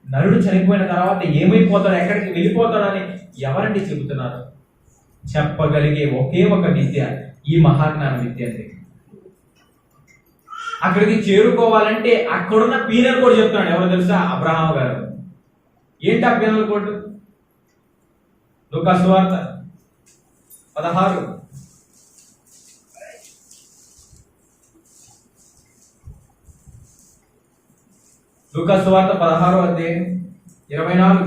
నరుడు చనిపోయిన తర్వాత ఏమైపోతాడో, ఎక్కడికి వెళ్ళిపోతాడని ఎవరండి చెబుతున్నారు? చెప్పగలిగే ఒకే ఒక విద్య ఈ మహాజ్ఞాన విద్య అండి. అక్కడికి చేరుకోవాలంటే అక్కడున్న పీనల్ కోడ్ చెప్తున్నాడు. ఎవరు తెలుసా? అబ్రహాం గారు. ఏంటి ఆ పీనల్ కోడ్? లూకా సువార్త 16. లూకా సువార్త 16:24.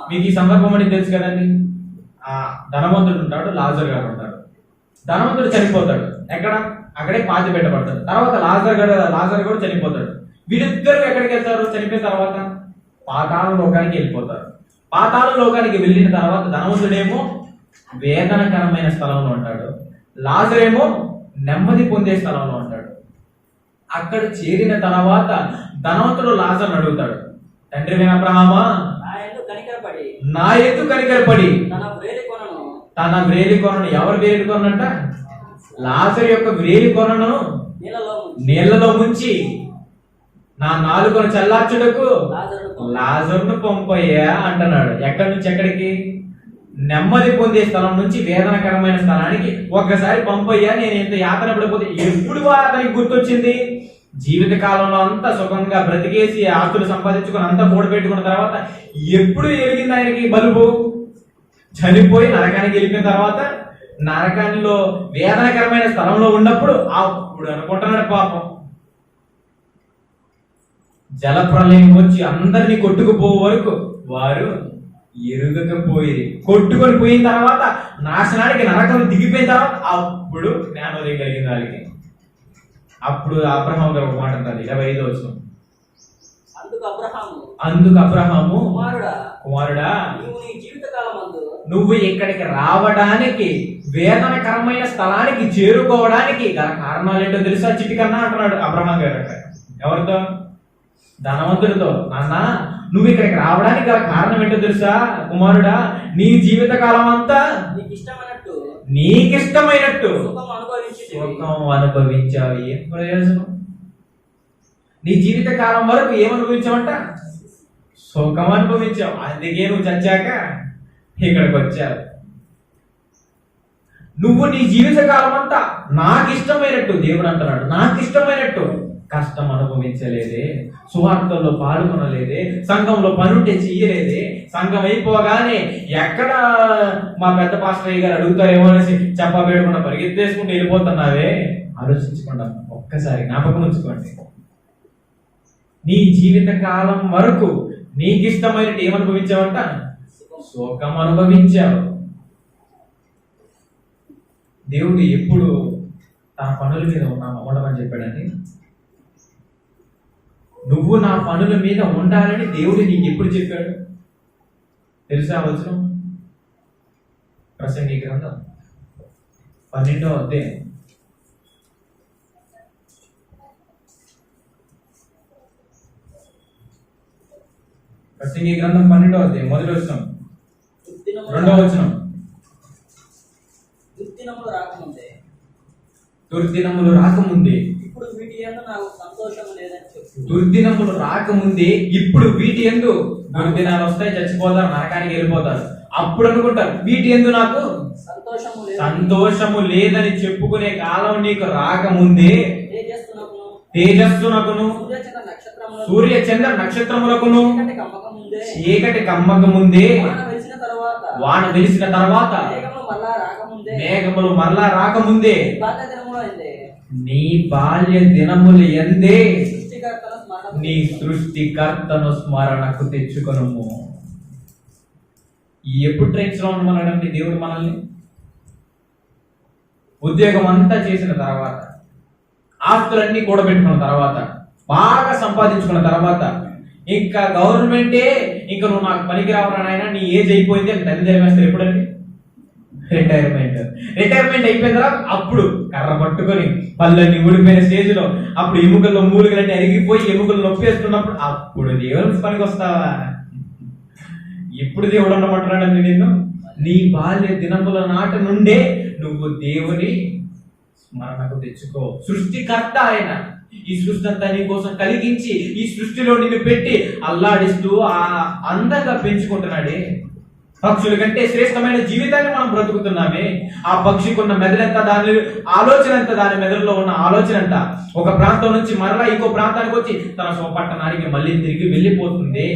మీకు ఈ సందర్భం అని తెలుసు కదండి. ఆ ధనవంతుడు ఉంటాడు, లాజర్ గారు ఉంటాడు. ధనవంతుడు చనిపోతాడు. ఎక్కడ? అక్కడే పాతి పెట్టబడతాడు. తర్వాత లాజర్ గారు చనిపోతాడు. వీళ్ళిద్దరూ ఎక్కడికి వెళ్తారు చనిపోయిన తర్వాత? పాతాళ లోకానికి వెళ్ళిపోతారు. పాతాళ లోకానికి వెళ్ళిన తర్వాత ధనవంతుడేమో వేదనకరమైన స్థలంలో ఉంటాడు, లాజరేమో నెమ్మది పొందే స్థలంలో ఉంటాడు. అక్కడ చేరిన తర్వాత ధనవంతుడు లాజరును అడుగుతాడు, తండ్రి అబ్రహామా, నా యందు కనికరపడి తన వ్రేలి కొనను, ఎవరు వ్రేలి కొనంట? లాజరు యొక్క వ్రేలి కొనను నీళ్లలో ముంచి నా నాలుకను చల్లార్చుటకు లాజరును పంపయ్యా అంటున్నాడు. ఎక్కడి నుంచి ఎక్కడికి? నెమ్మది పొందే స్థలం నుంచి వేదనకరమైన స్థలానికి ఒక్కసారి పంపయ్యా, నేను ఇంత యాతన పడిపోతే. ఎప్పుడు అతనికి గుర్తొచ్చింది? జీవిత కాలంలో అంతా సుఖంగా బ్రతికేసి ఆస్తులు సంపాదించుకుని అంతా కూడబెట్టుకున్న తర్వాత ఎప్పుడు ఎరిగింది ఆయనకి బలుపు? చనిపోయి నరకానికి వెళ్ళిపోయిన తర్వాత, నరకానిలో వేదనకరమైన స్థలంలో ఉన్నప్పుడు అప్పుడు అనుకుంటున్నాడు పాపం. జలప్రలయం వచ్చి అందరినీ కొట్టుకుపో వరకు వారు ఎరుగకపోయి కొట్టుకొని పోయిన తర్వాత నాశనానికి నరకం దిగిపోయిన తర్వాత అప్పుడు జ్ఞానోదయం కలిగింది వాళ్ళకి. అప్పుడు అబ్రహాము గారు ఒక మాట అంటారు, 25వ వచనం. అందుకు అబ్రహాము, కుమారుడా, నువ్వు ఇక్కడికి రావడానికి వేదనకరమైన స్థలానికి చేరుకోవడానికి గల కారణాలు ఏంటో తెలుసా? చిటికన్నా అంటున్నాడు అబ్రహాం గారు. ఎవరితో? ధనవంతుడితో. నాన్న, నువ్వు ఇక్కడికి రావడానికి గల కారణం ఏంటో తెలుసా కుమారుడా? నీ జీవిత కాలం అంతా నీకిష్టమైనట్టు సుఖం అనుభవించావు. ఏం ప్రయోజనం? నీ జీవిత కాలం వరకు ఏమనుభవించావంట? సుఖం అనుభవించావు. అందుకే నువ్వు చచ్చాక ఇక్కడికి వచ్చావు. నువ్వు నీ జీవిత కాలం అంతా నాకు ఇష్టమైనట్టు, దేవుడు అంటున్నాడు, నాకు ఇష్టమైనట్టు కష్టం అనుభవించలేదే, సువార్తల్లో పాల్గొనలేదే, సంఘంలో పనుంటే చెయ్యలేదే, సంఘం అయిపోగానే ఎక్కడ మా పెద్ద పాస్టర్ గారు అడుగుతారేమో అనేసి చెప్పబేయకుండా పరిగెత్తేసుకుంటూ వెళ్ళిపోతున్నావే. ఆలోచించకుండా ఒక్కసారి జ్ఞాపకం ఉంచుకోండి. నీ జీవిత కాలం వరకు నీకు ఇష్టమైనట్టు ఏమనుభవించావంట? సుఖం అనుభవించావు. దేవుడు ఎప్పుడు తన పనుల మీద ఉండమని చెప్పాడండి? నువ్వు నా పనుల మీద ఉండాలని దేవుడు నీకు ఎప్పుడు చెప్పాడు తెలుసా? వచనం ప్రసంగి గ్రంథం 12వ అధ్యాయం. ప్రసంగి గ్రంథం 12వ అధ్యాయం 1వ వచనం 2వ వచనం. దుర్దినములు రాకముందే దుర్దినములు రాకముందే ఇప్పుడు వీటి యందు దుర్దినాలు వస్తాయి, చచ్చిపోతారు, నరకానికి వెళ్ళిపోతారు. అప్పుడు అనుకుంటారు వీటి యందు నాకు సంతోషము లేదని చెప్పుకునే కాలం నీకు రాకముందే తేజస్సునకును సూర్య చంద్ర నక్షత్రములకును చీకటి కమ్మక ముందే వాన వెలిసిన తర్వాత మేఘములు మరలా రాకముందే నీ బాల్య దినములు ఎందే నీ సృష్టికర్తను స్మరణకు తెచ్చుకొనుము. ఎప్పుడు ట్రైన్స్ లో ఉండమన్నాడండి దేవుడు మనల్ని? ఉద్యోగం అంతా చేసిన తర్వాత, ఆస్తులన్నీ కూడబెట్టుకున్న తర్వాత, బాగా సంపాదించుకున్న తర్వాత, ఇంకా గవర్నమెంటే ఇంకా నువ్వు నాకు పనికి రావరా నాయనా, నీ ఏజ్ అయిపోయింది అని తల్లి తెలివేస్తారు. ఎప్పుడండి? రిటైర్మెంట్ అయిపోయిన తర్వాత అప్పుడు కర్ర పట్టుకొని పళ్ళన్నీ ఊడిపోయిన స్టేజ్ లో, అప్పుడు ఎముకల్లో మూలికలన్నీ అరిగిపోయి ఎముకలు నొప్పేస్తున్నప్పుడు అప్పుడు దేవుని పనికి వస్తావా? ఇప్పుడు దేవుడు ఉండమంటున్నాడండి నిన్ను. నీ బాల్య దినముల నాటి నుండే నువ్వు దేవుని స్మరణకు తెచ్చుకో. సృష్టికర్త ఆయన. ఈ సృష్టి అంతా నీ కోసం కలిగించి ఈ సృష్టిలో నిన్ను పెట్టి అల్లాడిస్తూ అందంగా పెంచుకుంటున్నాడే. పక్షుల కంటే శ్రేష్టమైన జీవితాన్ని మనం బ్రతుకుతున్నామే. ఆ పక్షికున్న మెదడంతా, దాని ఆలోచన అంతా, దాని మెదడులో ఉన్న ఆలోచన అంతా ఒక ప్రాంతం నుంచి మరలా ఇంకో ప్రాంతానికి వచ్చి తన స్వపట్టణానికి మళ్ళీ తిరిగి వెళ్ళిపోతుంది.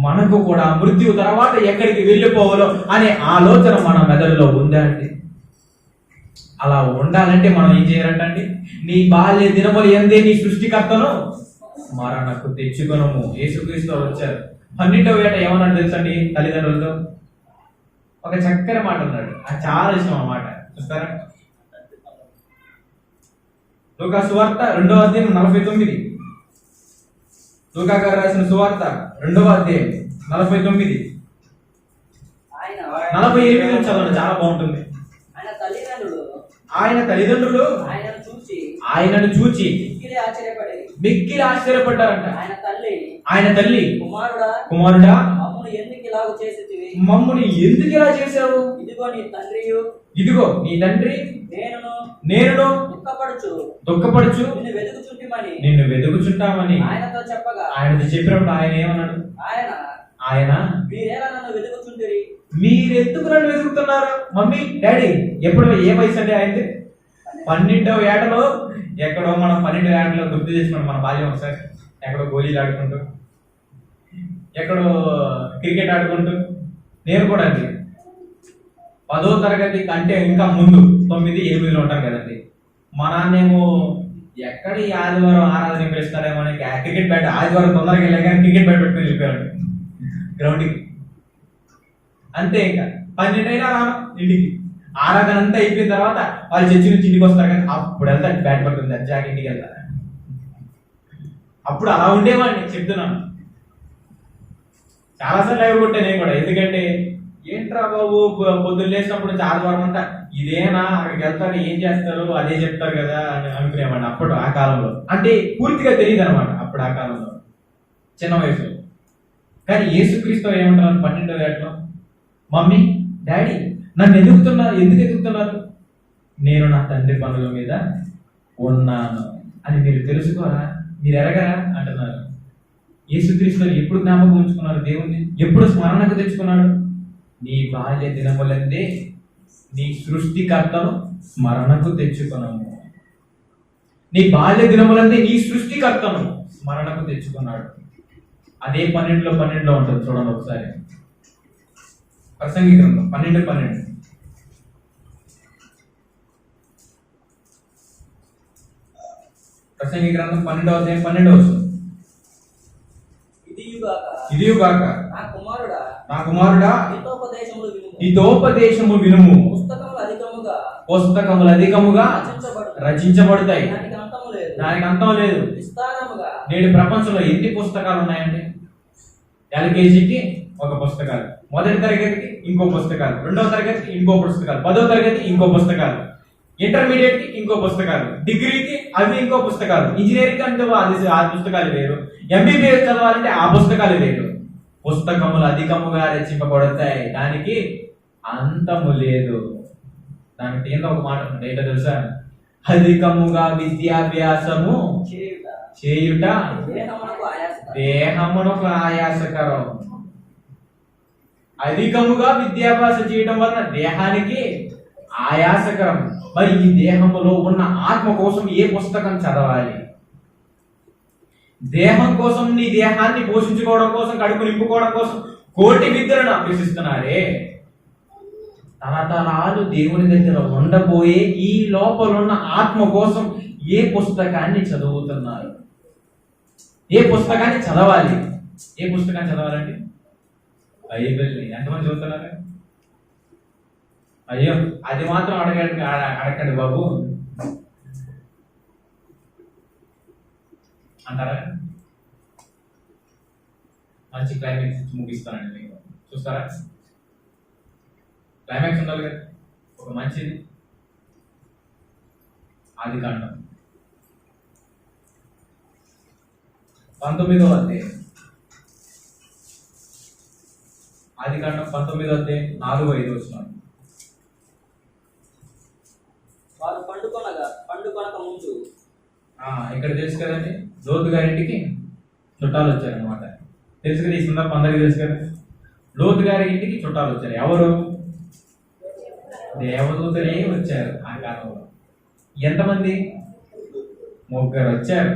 మనకు కూడా మృత్యు తర్వాత ఎక్కడికి వెళ్ళిపోవాలో అనే ఆలోచన మన మెదడులో ఉందండి. అలా ఉండాలంటే మనం ఏం చేయాలంటండి? నీ బాల్య దినములు ఎందే నీ సృష్టికర్తను స్మరణకు తెచ్చుకొనుము. యేసుక్రీస్తు వచ్చారు. 12వ ఏట ఏమన్నాడు తెలుసండి తల్లిదండ్రులతో? ఒక చక్కని మాట అన్నాడు. అది చాలా ఇష్టం అన్నమాట. చూస్తారా? లూకా సువార్త 2వ అధ్యాయం 49. లూకా గారు రాసిన సువార్త 2వ అధ్యాయం 49 ఆయన 48 చదవండి, చాలా బాగుంటుంది. ఆయన తల్లిదండ్రులు ఆయన తల్లిదండ్రులు ఆయనను చూచి మిక్కిలి ఆశ్చర్యపడ్డారంట. ఆయన తల్లి కుమారుడా మమ్ముని ఎందుకు ఇలా చేశావు? ఇదిగో నీ తండ్రి నేను దుఃఖపడుచు నిన్ను వెతుకుచుంటామని ఆయనతో చెప్పినప్పుడు ఆయన ఏమన్నాడు? ఆయన మీరెందుకు నన్ను వెతుకుతున్నారు? మమ్మీ డాడీ ఎప్పుడు ఏ వయసు అండి ఆయనది? 12వ ఏటలో ఎక్కడో మనం 12వ ఏటలో గుర్తు చేసుకున్నాం మన బాల్యం ఒకసారి. ఎక్కడో గోళీలు ఆడుకుంటూ, ఎక్కడో క్రికెట్ ఆడుకుంటూ. నేను కూడా అండి 10వ తరగతి కంటే ఇంకా ముందు 9, 8లో ఉంటాను కదండి. మా నాన్నేమో ఎక్కడ ఈ ఆదివారం ఆరాధన పిలుస్తారేమో అని క్రికెట్ బ్యాట్, ఆదివారం తొందరగా వెళ్ళాక క్రికెట్ బ్యాట్ పెట్టుకుని వెళ్ళిపోయాడు గ్రౌండ్కి. అంతే, ఇంకా 12 అయినా రాను ఇంటికి. ఆరాధన అంతా అయిపోయిన తర్వాత వాళ్ళు చర్చి నుంచి ఇంటికి వస్తారు, కానీ అప్పుడు వెళ్తా బ్యాట్ పడుతుంది అర్జాకి ఇంటికి వెళ్తా. అప్పుడు అలా ఉండేవాడిని, చెప్తున్నాను. చాలాసార్లు లైవ్ కొట్టాను నేను కూడా. ఎందుకంటే ఏంట్రా బాబు పొద్దున్న లేచినప్పుడు నుంచి ఆదివారం అంతా ఇదేనా, అక్కడికి వెళ్తారు ఏం చేస్తారు అదే చెప్తారు కదా అని అనుకునేవాడిని అప్పుడు ఆ కాలంలో. అంటే పూర్తిగా తెలియదు అనమాట అప్పుడు ఆ కాలంలో, చిన్న వయసులో. కానీ యేసుక్రీస్తు ఏమంటారు 12వ ఏటలో? మమ్మీ డాడీ నన్ను ఎందుకు ఎదుగుతున్నారు? నేను నా తండ్రి పనుల మీద ఉన్నాను అని మీరు తెలుసుకోరా, మీరు ఎరగరా అంటున్నారు. యేసుక్రీస్తు ఎప్పుడు జ్ఞాపకం ఉంచుకున్నారు దేవుణ్ణి? ఎప్పుడు స్మరణకు తెచ్చుకున్నాడు? నీ బాల్య దినములందే నీ సృష్టికర్తను స్మరణకు తెచ్చుకున్నాము. నీ బాల్య దినములందే నీ సృష్టికర్తను స్మరణకు తెచ్చుకున్నాడు. అదే 12లో ఉంటుంది, చూడండి ఒకసారి. ప్రసంగి గ్రంథం 12:12. ప్రసంగి గ్రంథం 12వ అధ్యాయం 12వ వచనం. ఇదియుగాక నా కుమారుడా హితోపదేశము వినుము. పుస్తకములు అధికముగా రచించబడతాయి, దానికి అంతం లేదు. నేడు ప్రపంచంలో ఎన్ని పుస్తకాలు ఉన్నాయండి? ఎల్కేజీకి ఒక పుస్తకాలు, మొదటి తరగతికి ఇంకో పుస్తకాలు, 2వ తరగతికి ఇంకో పుస్తకాలు, 10వ తరగతి ఇంకో పుస్తకాలు, ఇంటర్మీడియట్ కి ఇంకో పుస్తకాలు, డిగ్రీకి అవి ఇంకో పుస్తకాలు, ఇంజనీరింగ్ అంటే ఆ పుస్తకాలు వేరు, ఎంబీబీఎస్ చదవాలంటే ఆ పుస్తకాలు వేరు. పుస్తకములు అధికముగా రచింపబడతాయి, దానికి అంతము లేదు. దానికి కింద ఒక మాట ఉంది, ఏంటో తెలుసా? అధికముగా విద్యాభ్యాసము చేయుట దేహమునకు ఆయాసకరం. అధికముగా విద్యాభ్యాసం చేయడం వలన దేహానికి ఆయాసకరం. మరి ఈ దేహములో ఉన్న ఆత్మ కోసం ఏ పుస్తకం చదవాలి? దేహం కోసం, నీ దేహాన్ని పోషించుకోవడం కోసం, కడుపు నింపుకోవడం కోసం కోటి విద్యలను అభ్యసిస్తున్నారే. తరతరాలు దేవుని దగ్గర ఉండబోయే ఈ లోపల ఉన్న ఆత్మ కోసం ఏ పుస్తకాన్ని చదువుతున్నారు? ఏ పుస్తకాన్ని చదవాలి? ఏ పుస్తకాన్ని చదవాలండి? బైబిల్ని. ఎంతమంది చదువుతున్నారు? అయ్యో అది మాత్రం అడగండి బాబు అంటారా? మంచి క్లైమాక్స్ ఇచ్చి ముగిస్తానండి మీకు. చూస్తారా? క్లైమాక్స్ ఉండాలి కదా ఒక మంచిది. ఆదికాండం 19వ అధ్యాయం. ఆదికాండం 19వ అధ్యాయం 4-5 వచనాలు. వారు పండుకొనక ముందు ఇక్కడ తెలుసు కదండి, లోతు గారింటికి చుట్టాలు వచ్చారనమాట. తెలుసు కదా, ఈ సందర్భం అందరికీ తెలుసు కదా. లోతు గారి ఇంటికి చుట్టాలు వచ్చారు. ఎవరు? దేవదూతలే వచ్చారు ఆ కాలంలో. ఎంతమంది? 3 వచ్చారు.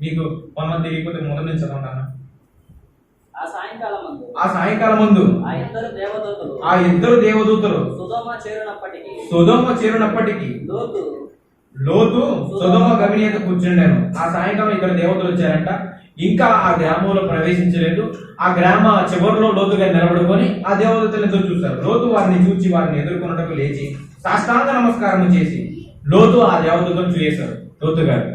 మీకు కొంతమంది తెలియకపోతే మొదటి నుంచి చదవండి. ఆ సాయంకాలం ముందు ఆ ఇద్దరు దేవదూతలు సొదొమ చేరినప్పటికీ లోతు సొదొమ గవిని మీద కూర్చుండాను. ఆ సాయంకాలం ఇక్కడ దేవతలు వచ్చారంట. ఇంకా ఆ గ్రామంలో ప్రవేశించలేదు. ఆ గ్రామ చివరిలో లోతు గారు నిలబడుకొని ఆ దేవదూతలు ఎదురు చూశారు. లోతు వారిని చూచి వారిని ఎదుర్కొన్నట్టు లేచి సాష్టాంగ నమస్కారం చేసి లోతు ఆ దేవదూతను చూసేశారు. లోతు గారు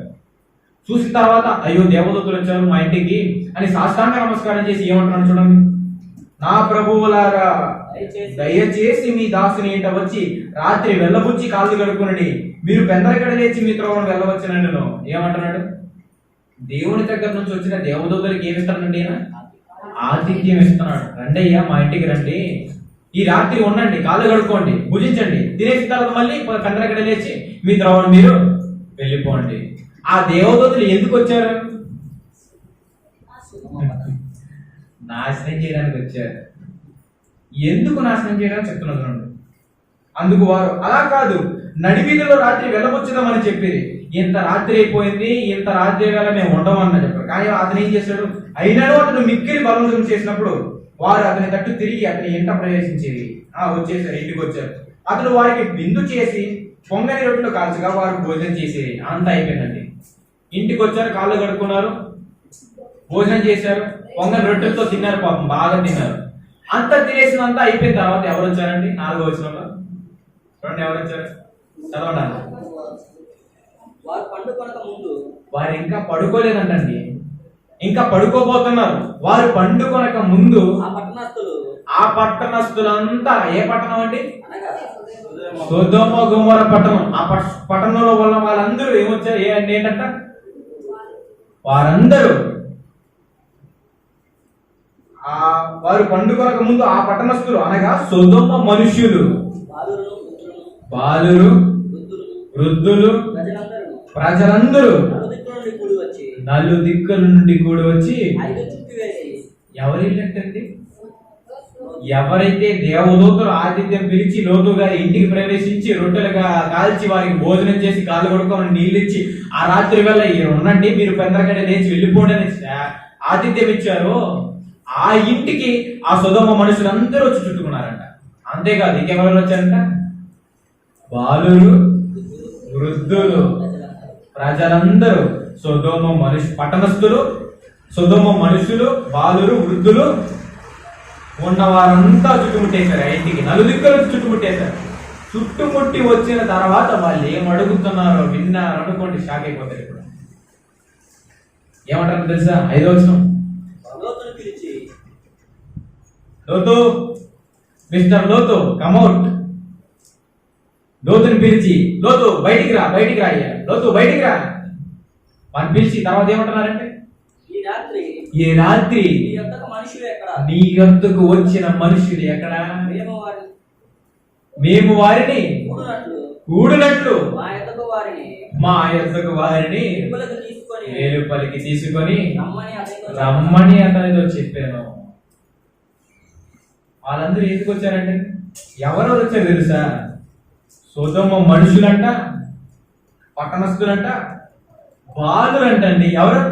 చూసిన తర్వాత అయ్యో దేవదూతలు వచ్చారు మా ఇంటికి అని సాష్టాంగ నమస్కారం చేసి ఏమంటున్నాడు చూడండి, నా ప్రభువులారా దయచేసి మీ దాసుని ఇంట వచ్చి రాత్రి వెళ్ళబుచ్చి కాళ్ళు కడుక్కునండి, మీరు పెందరగడ లేచి మీ త్రోవను వెళ్ళవచ్చునండి. ఏమంటున్నాడు? దేవుని దగ్గర నుంచి వచ్చిన దేవదూతలకి ఏమి ఇస్తాడండి? ఆతిథ్యం ఇస్తున్నాడు. రండి అయ్యా మా ఇంటికి రండి, ఈ రాత్రి ఉండండి, కాళ్ళు కడుక్కోండి, భుజించండి, తినేసిన తర్వాత మళ్ళీ పెందరగడ లేచి మీ త్రోవను మీరు వెళ్ళిపోండి. ఆ దేవదూతలు ఎందుకు వచ్చారు? నాశనం చేయడానికి వచ్చారు. ఎందుకు నాశనం చేయడానికి చెప్తున్నారు? అందుకు వారు అలా కాదు, నడివీధిలో రాత్రి వెళ్ళవచ్చుదామని చెప్పేది. ఇంత రాత్రి అయిపోయింది, ఇంత రాత్రి వేళ మేము ఉండమని చెప్పారు. కానీ అతను ఏం చేశాడు? అయినాడు అతను మిక్కిలి బలవంతం చేసినప్పుడు వారు అతని తట్టు తిరిగి అతని ఇంట ప్రవేశించేది. వచ్చేసారు, ఇంటికి వచ్చారు. అతను వారికి విందు చేసి పొంగని రొట్టెలు కాల్చగా వారు భోజనం చేసేది. అంత అయిపోయిందండి. ఇంటికి వచ్చారు, కాళ్ళు కడుక్కున్నారు, భోజనం చేశారు, పొంగని రొట్టెలతో తిన్నారు, పాపం బాగా తిన్నారు. అంతా తినేసినంతా అయిపోయిన తర్వాత ఎవరు వచ్చారండి? 4వ వచనంలో చూడండి, ఎవరు వచ్చారు? చదవండి. వారు ఇంకా పడుకోలేదంటండి, ఇంకా పడుకోబోతున్నారు. వారు పండుకొనక ముందు ఆ పట్టణస్తులంతా, ఏ పట్టణం అండి? సొదొమ గొమొర్రా పట్టణం. ఆ పట్టణంలో ఉన్న వాళ్ళందరూ ఏమొచ్చారు? ఏంటంట? వారందరూ వారు పండుకొనక ముందు ఆ పట్టణస్తులు అనగా సొదొమ మనుష్యులు, బాలురు, వృద్ధులు, ప్రజలందరూ నలుదిక్కుల నుండి కూడి వచ్చి ఎవరిల్లంటండి? ఎవరైతే దేవదూతలు ఆతిథ్యం పిలిచి లోతు గారి ఇంటికి ప్రవేశించి రొట్టెలుగా కాల్చి వారికి భోజనం చేసి కాళ్ళు కొడుకోమని నీళ్ళు ఇచ్చి ఆ రాత్రి వేళ ఉండండి, మీరు పెందరగడ లేచి వెళ్ళిపోండి అని ఆతిథ్యం ఇచ్చారు, ఆ ఇంటికి ఆ సొదొమ మనుషులందరూ వచ్చి చుట్టుకున్నారంట. అంతేకాదు ఇంకెవరు వచ్చారంట? బాలురు, వృద్ధులు, ప్రజలందరూ, సొదొమ పట్టణస్థులు, సొదొమ మనుషులు, బాలురు, వృద్ధులు ఉన్న వారంతా చుట్టుముట్టేశారు. ఆ ఇంటికి నలుదిక్కులు చుట్టుముట్టేశారు. చుట్టుముట్టి వచ్చిన తర్వాత వాళ్ళు ఏం అడుగుతున్నారో విన్నారు అనుకోండి, షాక్ అయిపోతారు. ఇప్పుడు ఏమంటారు తెలుసా? 5వ వచనం, లోతు, మిస్టర్ లోతు కమౌట్. లోతుని పిలిచి, లోతు బయటికి రా, బయటికి రా అయ్యా, లోతు బయటికి రా అని పిలిచి తర్వాత ఏమంటున్నారంటే, ఈ రాత్రి నీ యొద్దకు వచ్చిన మనుషులు ఎక్కడ? మేము వారిని కూడినట్లు మా యొద్దకు వారిని వెలుపలికి తీసుకొని రమ్మని అతనితో చెప్పాను. వాళ్ళందరూ ఎందుకు వచ్చారంటే, ఎవరెవరు వచ్చారు తెలుసా? సొదొమ మనుషులంట, పట్టణస్థులంట, బాలురంటండి. ఎవరు?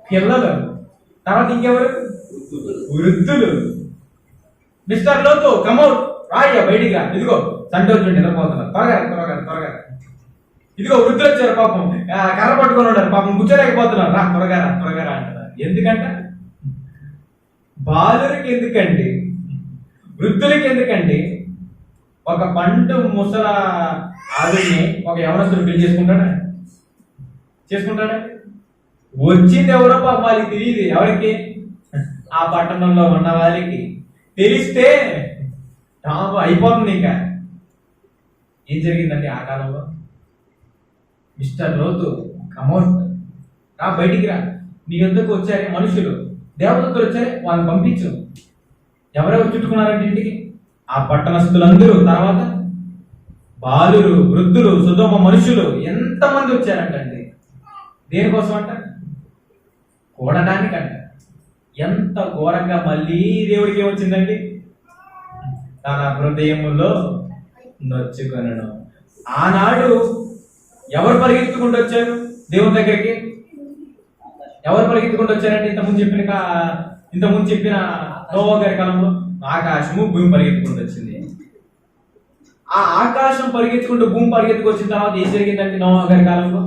పిల్లలు. తర్వాత ఇంకెవరు? వృద్ధులు. మిస్టర్ లోతు కమౌట్, రాయ్యా బయటిగా, ఇదిగో సంటోజుండి నిద్రపోతున్నారు, త్వరగా త్వరగా త్వరగా. ఇదిగో వృద్ధులు వచ్చారు, పాపం కర్ర పట్టుకొని ఉన్నారు, పాపం కూర్చోలేకపోతున్నారు, రా త్వరగా రా త్వరగా రా అంటున్నారు. ఎందుకంట? బాలురికి ఎందుకండి? వృద్ధులకి ఎందుకండి? ఒక పండు ముసల ఆవిడ్ని ఒక యవనస్తుడు పెళ్లి చేసుకుంటాడా? వచ్చింది ఎవరో పాపం వాళ్ళకి తెలియదు. ఎవరికి? ఆ పట్టణంలో ఉన్న వాళ్ళకి తెలిస్తే అయిపోతుంది. ఇంకా ఏం జరిగిందండి ఆ కాలంలో? మిస్టర్ లోతు కమౌట్, రా బయటికి రా, నీ యొద్దకు వచ్చారే మనుషులు, దేవదూతలు వచ్చారే, వాళ్ళని పంపించు. ఎవరెవరు చుట్టుకున్నారంటే ఇంటికి? ఆ పట్టణస్థులందరూ, తర్వాత బాలురు, వృద్ధులు, సొదొమ మనుషులు ఎంతమంది వచ్చారంటండి. దేనికోసం అంట? కూడడానికంట. ఎంత ఘోరంగా మళ్ళీ దేవుడికి ఏమొచ్చిందండి? తన హృదయములో నొచ్చుకొనెను. ఆనాడు ఎవరు పరిగెత్తుకుంటూ వచ్చారు దేవుని దగ్గరికి? ఎవరు పరిగెత్తుకుంటూ వచ్చారంటే ఇంతకుముందు చెప్పిన నోవా గారి కాలంలో ఆకాశము భూమి పరిగెత్తుకుంటూ వచ్చింది. ఆ ఆకాశం పరిగెత్తుకుంటూ భూమి పరిగెత్తుకొచ్చిన తర్వాత ఏం జరిగిందంటే నోవా గారి కాలంలో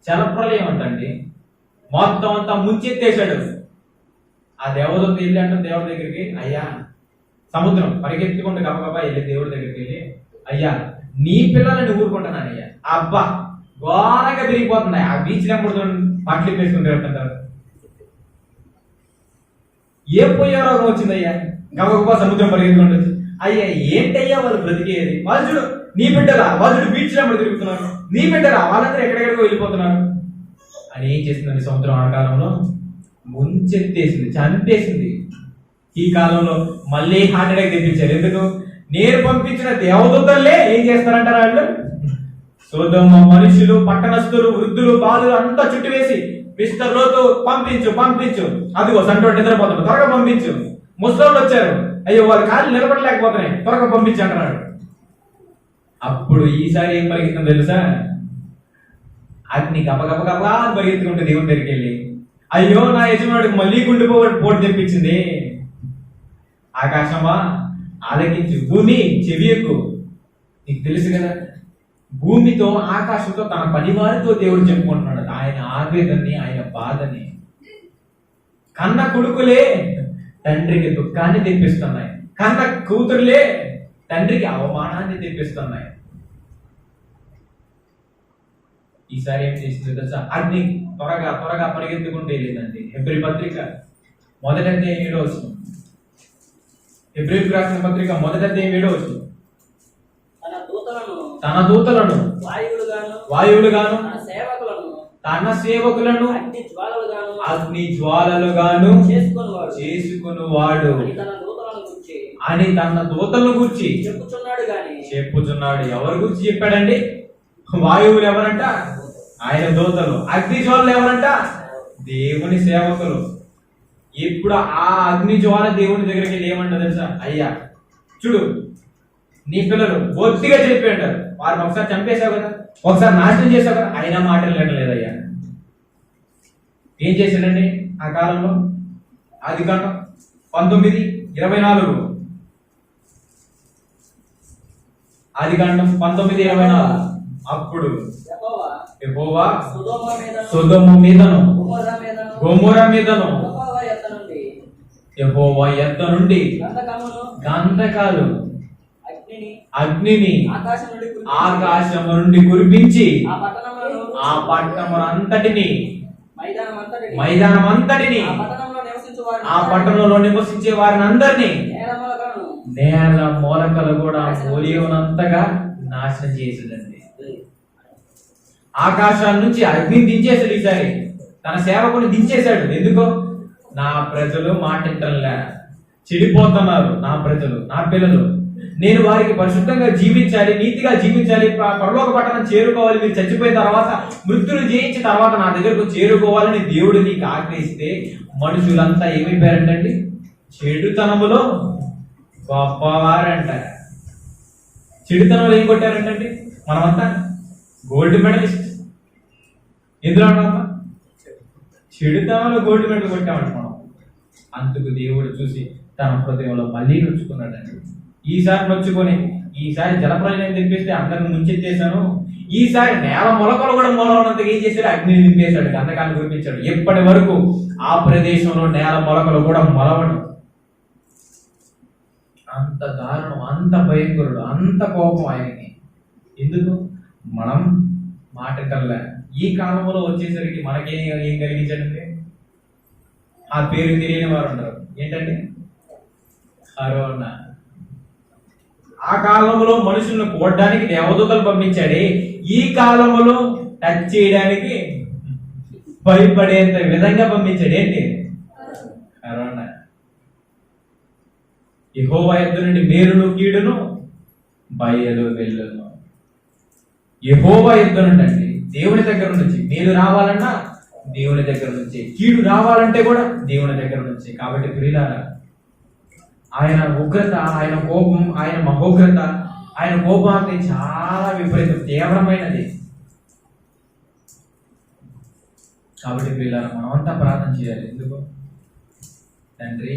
జలప్రలయం అంటండి. మొత్తం అంతా ముంచెత్తేశాడు. ఆ దేవదూత వెళ్ళి అంటే దేవుడి దగ్గరికి, అయ్యా, సముద్రం పరిగెత్తుకుంటూ గబగబా వెళ్ళి దేవుడి దగ్గరికి వెళ్ళి, అయ్యా నీ పిల్లలని ఊరుకుంటున్నాను అయ్యా, అబ్బా ఘోరంగా పెరిగిపోతున్నాయి. ఆ బీచ్ నెంబర్ పట్లు వేసుకుని వెళ్తుంటారు. ఏ పోయే రోగం వచ్చిందయ్యా? గబగబా సముద్రం పరిగెత్తుకుంటుంది. అయ్యా ఏంటయ్యా వాళ్ళు బ్రతికేది? వాళ్ళు చూడు, నీ బిడ్డరా వాళ్ళు చూడు బీచ్ నెంబర్ తిరుగుతున్నారు, నీ బిడ్డరా వాళ్ళందరూ ఎక్కడెక్కడికో వెళ్ళిపోతున్నారు అని ఏం చేసిందండి సముద్రం? ఆ కాలంలో ముంచెత్తేసింది, చంపేసింది. ఈ కాలంలో మళ్ళీ హార్ట్ అటాక్ తెప్పించారు. ఎందుకు? నేను పంపించిన దేవదూతలే ఏం చేస్తారంటారు వాళ్ళు? సొదొమ మనుషులు, పట్టణస్థులు, వృద్ధులు, బాలులు అంతా చుట్టూ వేసి మిస్టర్ లోతు పంపించు పంపించు, అదిగో సంటోడు నిద్రపోతాడు, త్వరగా పంపించు. ముసలోళ్ళు వచ్చారు, అయ్యో వాళ్ళ కాళ్ళు నిలబడలేకపోతున్నాయి, త్వరగా పంపించు అంటున్నాడు. అప్పుడు ఈసారి ఏం పరిగెత్తుందో తెలుసా? అగ్ని గబగబగబా పరిగెత్తుకుంటే దేవుని దగ్గరికి వెళ్ళి, అయ్యో నా యజమానుడికి మళ్ళీ పోటు తెప్పించింది. ఆకాశమా ఆలకించు, భూమి చెవియకు. నీకు తెలుసు కదా, భూమితో ఆకాశంతో తన పనివారితో దేవుడు చెప్పుకుంటున్నాడు ఆయన ఆవేదనని, ఆయన బాధని. కన్న కొడుకులే తండ్రికి దుఃఖాన్ని తెప్పిస్తున్నాయి, కన్న కూతురులే తండ్రికి అవమానాన్ని తెప్పిస్తున్నాయి. ఈసారి ఏం చేసింది తెలుసా? అగ్ని త్వరగా త్వరగా పరిగెత్తుకుంటూ వెళ్ళిందండి. హెబ్రీ పత్రిక 1:7 హెబ్రీయులకు రాసిన పత్రిక 1:7 తన దూతలను వాయువులుగాను తన సేవకులను అగ్ని జ్వాలలుగాను చేసుకొనువాడు అని తన దూతలను గురించి చెప్పుచున్నాడు. ఎవరి గురించి చెప్పాడండి? వాయువులు ఎవరంట? ఆయన దూతలు. అగ్ని జ్వాలలు ఎవరంట? దేవుని సేవకులు. ఇప్పుడు ఆ అగ్ని జ్వాల దేవుని దగ్గరికి వెళ్ళి ఏమంటారు తెలుసా? అయ్యా చూడు, నీ పిల్లలు బొత్తిగా చెప్పి అంటారు, వారిని ఒకసారి చంపేశావు కదా, ఒకసారి నాశనం చేశావు కదా, అయినా మాటలు లేదయ్యా. ఏం చేశాడండి ఆ కాలంలో? ఆదికాండం 19:24 ఆదికాండం 19:24 అప్పుడు యెహోవా సొదొమ మీదను గొమొర్రా మీదను యెహోవా ఎద్ద నుండి గంధకాలు అగ్నిని ఆకాశము నుండి కురిపించి ఆ పట్టణమంతటిని మైదానమంతటిని ఆ పట్టణంలో నివసించే వారిని అందరినీ నేల మూలకలు కూడా పోలియోనంతగా నాశనం చేసిందండి. ఆకాశాల నుంచి అగ్నిని దించేశాడు. ఈసారి తన సేవకుని దించేశాడు. ఎందుకో? నా ప్రజలు మాటింటంలే, చెడిపోతున్నారు నా ప్రజలు, నా పిల్లలు. నేను వారికి పరిశుద్ధంగా జీవించాలి, నీతిగా జీవించాలి, పరలోక పట్టణం చేరుకోవాలి. మీరు చచ్చిపోయిన తర్వాత, మృత్యులు జయించిన తర్వాత నా దగ్గరకు చేరుకోవాలని దేవుడు నీకు ఆజ్ఞయిస్తే మనుషులంతా ఏమైపోయారంటండి? చెడుతనములో గొప్పవారంట. చెడుతనంలో ఏం కొట్టారంటండి? మనమంతా గోల్డ్ మెడలిస్ట్. ఎందులో అన్నమ్మా? చెడుతనంలో గోల్డ్ మెడల్ కొట్టామంట మనం. అందుకు దేవుడు చూసి తన హృదయంలో మళ్ళీ నొచ్చుకున్నాడండి. ఈసారి నొచ్చుకొని ఈసారి జలప్రలయం తెప్పిస్తే అందరిని ముంచెత్తేశాను, ఈసారి నేల మొలకలు కూడా మొలవనంతగా ఏం చేశాడు? అగ్నిని నింపేశాడు, గంధకాన్ని కురిపించాడు. ఎప్పటి వరకు ఆ ప్రదేశంలో నేల మొలకలు కూడా మొలవడం. అంత దారుణం, అంత భయంకరుడు, అంత కోపం ఆయనకి. ఎందుకు? మనం మాట కల్లా ఈ కాలంలో వచ్చేసరికి మనకేం ఏం కలిగించాడంటే, ఆ పేరు తెలియని వారు ఉంటారు. ఏంటంటే కరోనా. ఆ కాలంలో మనుషులను కూడడానికి దేవదూతలు పంపించాడే, ఈ కాలంలో టచ్ చేయడానికి భయపడేంత విధంగా పంపించాడు. ఏంటి? కరోనా. యెహోవా యొద్ద నుండి మేలును కీడును బయలు వెళ్ళును. యెహోవా యొద్ద నుండి అండి, దేవుని దగ్గర నుంచి మేలు రావాలన్నా దేవుని దగ్గర నుంచి, కీడు రావాలంటే కూడా దేవుని దగ్గర నుంచి. కాబట్టి ప్రియులారా, ఆయన ఉగ్రత, ఆయన కోపం, ఆయన మహోగ్రత, ఆయన కోపాన్ని చాలా విపరీతం, తీవ్రమైనది. కాబట్టి ప్రియులారా, మనమంతా ప్రార్థన చేయాలి. ఎందుకు? తండ్రి,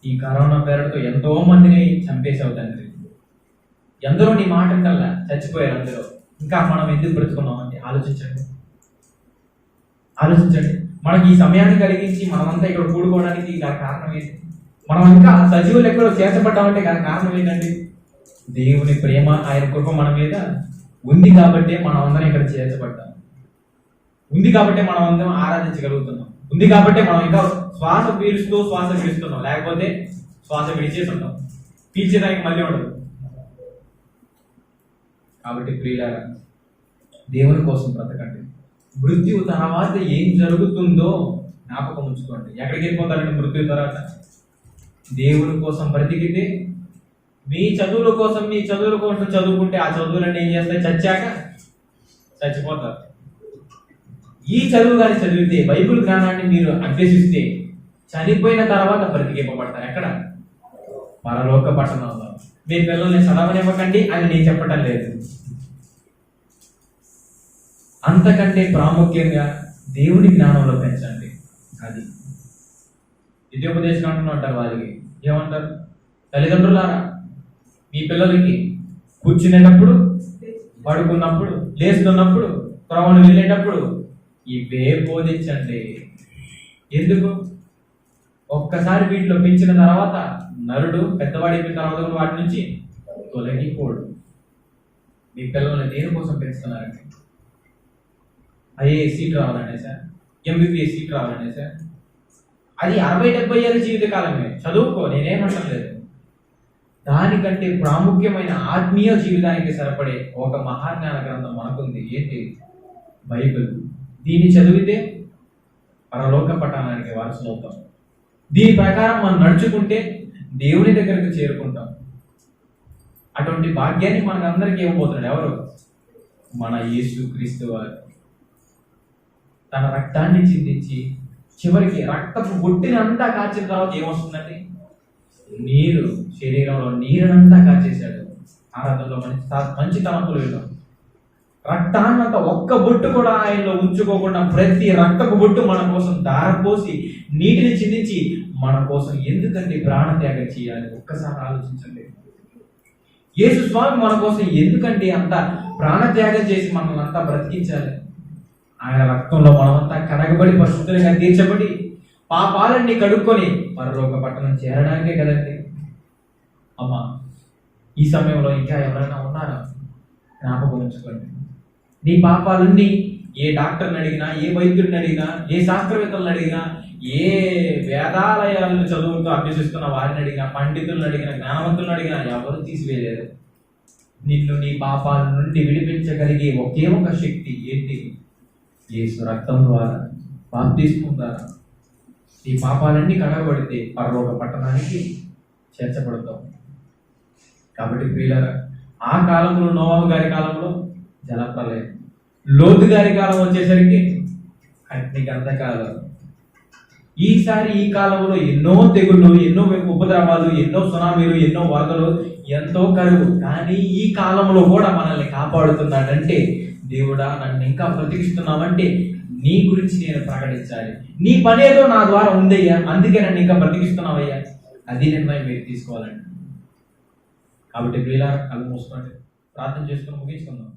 ఈ కరోనా పేరుతో ఎంతో మందిని చంపేశావు తండ్రి. ఎందరో నీ మాట కల్లా చచ్చిపోయారు అందరూ. ఇంకా మనం ఎందుకు బ్రతుకున్నామంటే ఆలోచించండి. మనకి ఈ సమయాన్ని కలిగించి మనమంతా ఇక్కడ కూడుకోవడానికి గల కారణం ఏంటి? మనం ఇంకా సజీవులు ఎక్కడో చేర్చబడ్డామంటే గల కారణం ఏంటండి? దేవుని ప్రేమ, ఆయన కృప మన మీద ఉంది కాబట్టే మనం అందరం ఇక్కడ చేర్చబడ్డాం. ఉంది కాబట్టే మనం అందరం ఆరాధించగలుగుతున్నాం. ఉంది కాబట్టే మనం ఇంకా శ్వాస పీలుస్తూ శ్వాస పీలుస్తున్నాం. లేకపోతే శ్వాస విడిచేసి ఉంటాం. పీల్చేదానికి మళ్ళీ ఉండదు. కాబట్టి ప్రియులారా, దేవుని కోసం బ్రతకండి. మృత్యు తర్వాత ఏం జరుగుతుందో జ్ఞాపకం ఉంచుకోండి. ఎక్కడికి వెళ్ళిపోతారండి మృత్యు తర్వాత? దేవుని కోసం బ్రతికితే మీ చదువుల కోసం చదువుకుంటే ఆ చదువులన్నీ ఏం చేస్తాయి? చచ్చాక చచ్చిపోతారు. ఈ చదువు కానీ చదివితే, బైబిల్ జ్ఞానాన్ని మీరు అభ్యసిస్తే చనిపోయిన తర్వాత బ్రతికింపబడతారు. ఎక్కడ? పరలోక పట్టణంలో. మీ పిల్లల్ని చదవనివ్వకండి అని నేను చెప్పటం లేదు. అంతకంటే ప్రాముఖ్యంగా దేవుని జ్ఞానంలో పెంచండి. అది విద్యోపదేశం అంటారు. వాళ్ళకి ఏమంటారు? తల్లిదండ్రులారా, మీ పిల్లలకి కూర్చునేటప్పుడు, పడుకున్నప్పుడు, లేస్తున్నప్పుడు, త్రోవను వెళ్ళేటప్పుడు ఇవే బోధించండి. ఎందుకు? ఒక్కసారి వీటిలో పెంచిన తర్వాత నరుడు పెద్దవాడిపోయిన తర్వాత వాటి నుంచి తొలగిపోడు. మీ పిల్లల్ని దేనికోసం పెంచుతున్నారండి? ఐఏఎస్ సీట్ రావాలనే సార్, ఎంబీబీఎస్ సీట్ రావాలనే సార్, అది 60-70 ఏళ్ళ జీవితకాలమే. చదువుకో, నేనేమంటం లేదు. దానికంటే ప్రాముఖ్యమైన ఆత్మీయ జీవితానికి సరిపడే ఒక మహాజ్ఞాన గ్రంథం మనకుంది. ఏంటి? బైబిల్. దీన్ని చదివితే పరలోక పట్టణానికి వారసులు అవుతాం. దీని ప్రకారం మనం నడుచుకుంటే దేవుని దగ్గరకు చేరుకుంటాం. అటువంటి భాగ్యాన్ని మనకందరికీ ఇవ్వబోతున్నాడు. ఎవరు? మన యేసు క్రీస్తు వారు. తన రక్తాన్ని చిందించి చివరికి రక్తపు బొట్టినంతా కాచిన తర్వాత ఏమొస్తుందండి? నీరు. శరీరంలో నీరునంతా కాచేశాడు. ఆరాధనలో మంచి తలంపులు ఇవ్వడం. రక్తాన్నంతా ఒక్క బొట్టు కూడా ఆయనలో ఉంచుకోకుండా ప్రతి రక్తపు బొట్టు మన కోసం దారపోసి నీటిని చిందించి మన కోసం ఎందుకండి ప్రాణత్యాగం చేయాలి? ఒక్కసారి ఆలోచించండి. యేసు స్వామి మన కోసం ఎందుకంటే అంత ప్రాణత్యాగం చేసి మనల్ని అంతా బ్రతికించాలి? ఆయన రక్తంలో మనమంతా కడగబడి పరిశుద్ధంగా తీర్చబడి పాపాలన్నీ కడుక్కొని పరలోక పట్టణం చేరడానికే కదండి. అమ్మా, ఈ సమయంలో ఇంకా ఎవరైనా ఉన్నారా? జ్ఞాపకం ఉంచుకోండి. నీ పాపాలన్నీ ఏ డాక్టర్ని అడిగినా, ఏ వైద్యుడిని అడిగినా, ఏ శాస్త్రవేత్తలను అడిగినా, ఏ వేదాలయాలను చదువుతూ అభ్యసిస్తున్న వారిని అడిగినా, పండితులను అడిగినా, జ్ఞానవంతులను అడిగినా ఎవరు తీసివేయలేరు. నిన్ను నీ పాపాల నుండి విడిపించగలిగే ఒకే ఒక శక్తి ఏంటి? యేసు రక్తం ద్వారా, బాప్తిస్మం ద్వారా ఈ పాపాలన్నీ కడగబడితే పరలోక పట్టణానికి చేర్చబడతాం. కాబట్టి ప్రియులారా, ఆ కాలంలో నోవాహు గారి కాలంలో జలప్రలయం, లోతు గారి కాలం వచ్చేసరికి అగ్ని గంధకాలు. ఈసారి ఈ కాలంలో ఎన్నో తెగుళ్ళు, ఎన్నో ఉపద్రవాలు, ఎన్నో సునామీలు, ఎన్నో వరదలు, ఎంతో కరువు. కానీ ఈ కాలంలో కూడా మనల్ని కాపాడుతున్నాడంటే, దేవుడా నన్ను ఇంకా బ్రతికిస్తున్నావంటే నీ గురించి నేను ప్రకటించాలి. నీ పనేదో నా ద్వారా ఉందయ్యా, అందుకే నన్ను ఇంకా బ్రతికిస్తున్నావయ్యా. అది నిర్ణయం మీరు తీసుకోవాలండి. కాబట్టి ప్రియులారా, కళ్ళు మూసుకోండి, ప్రార్థన చేసుకుని ముగించుకుందాం.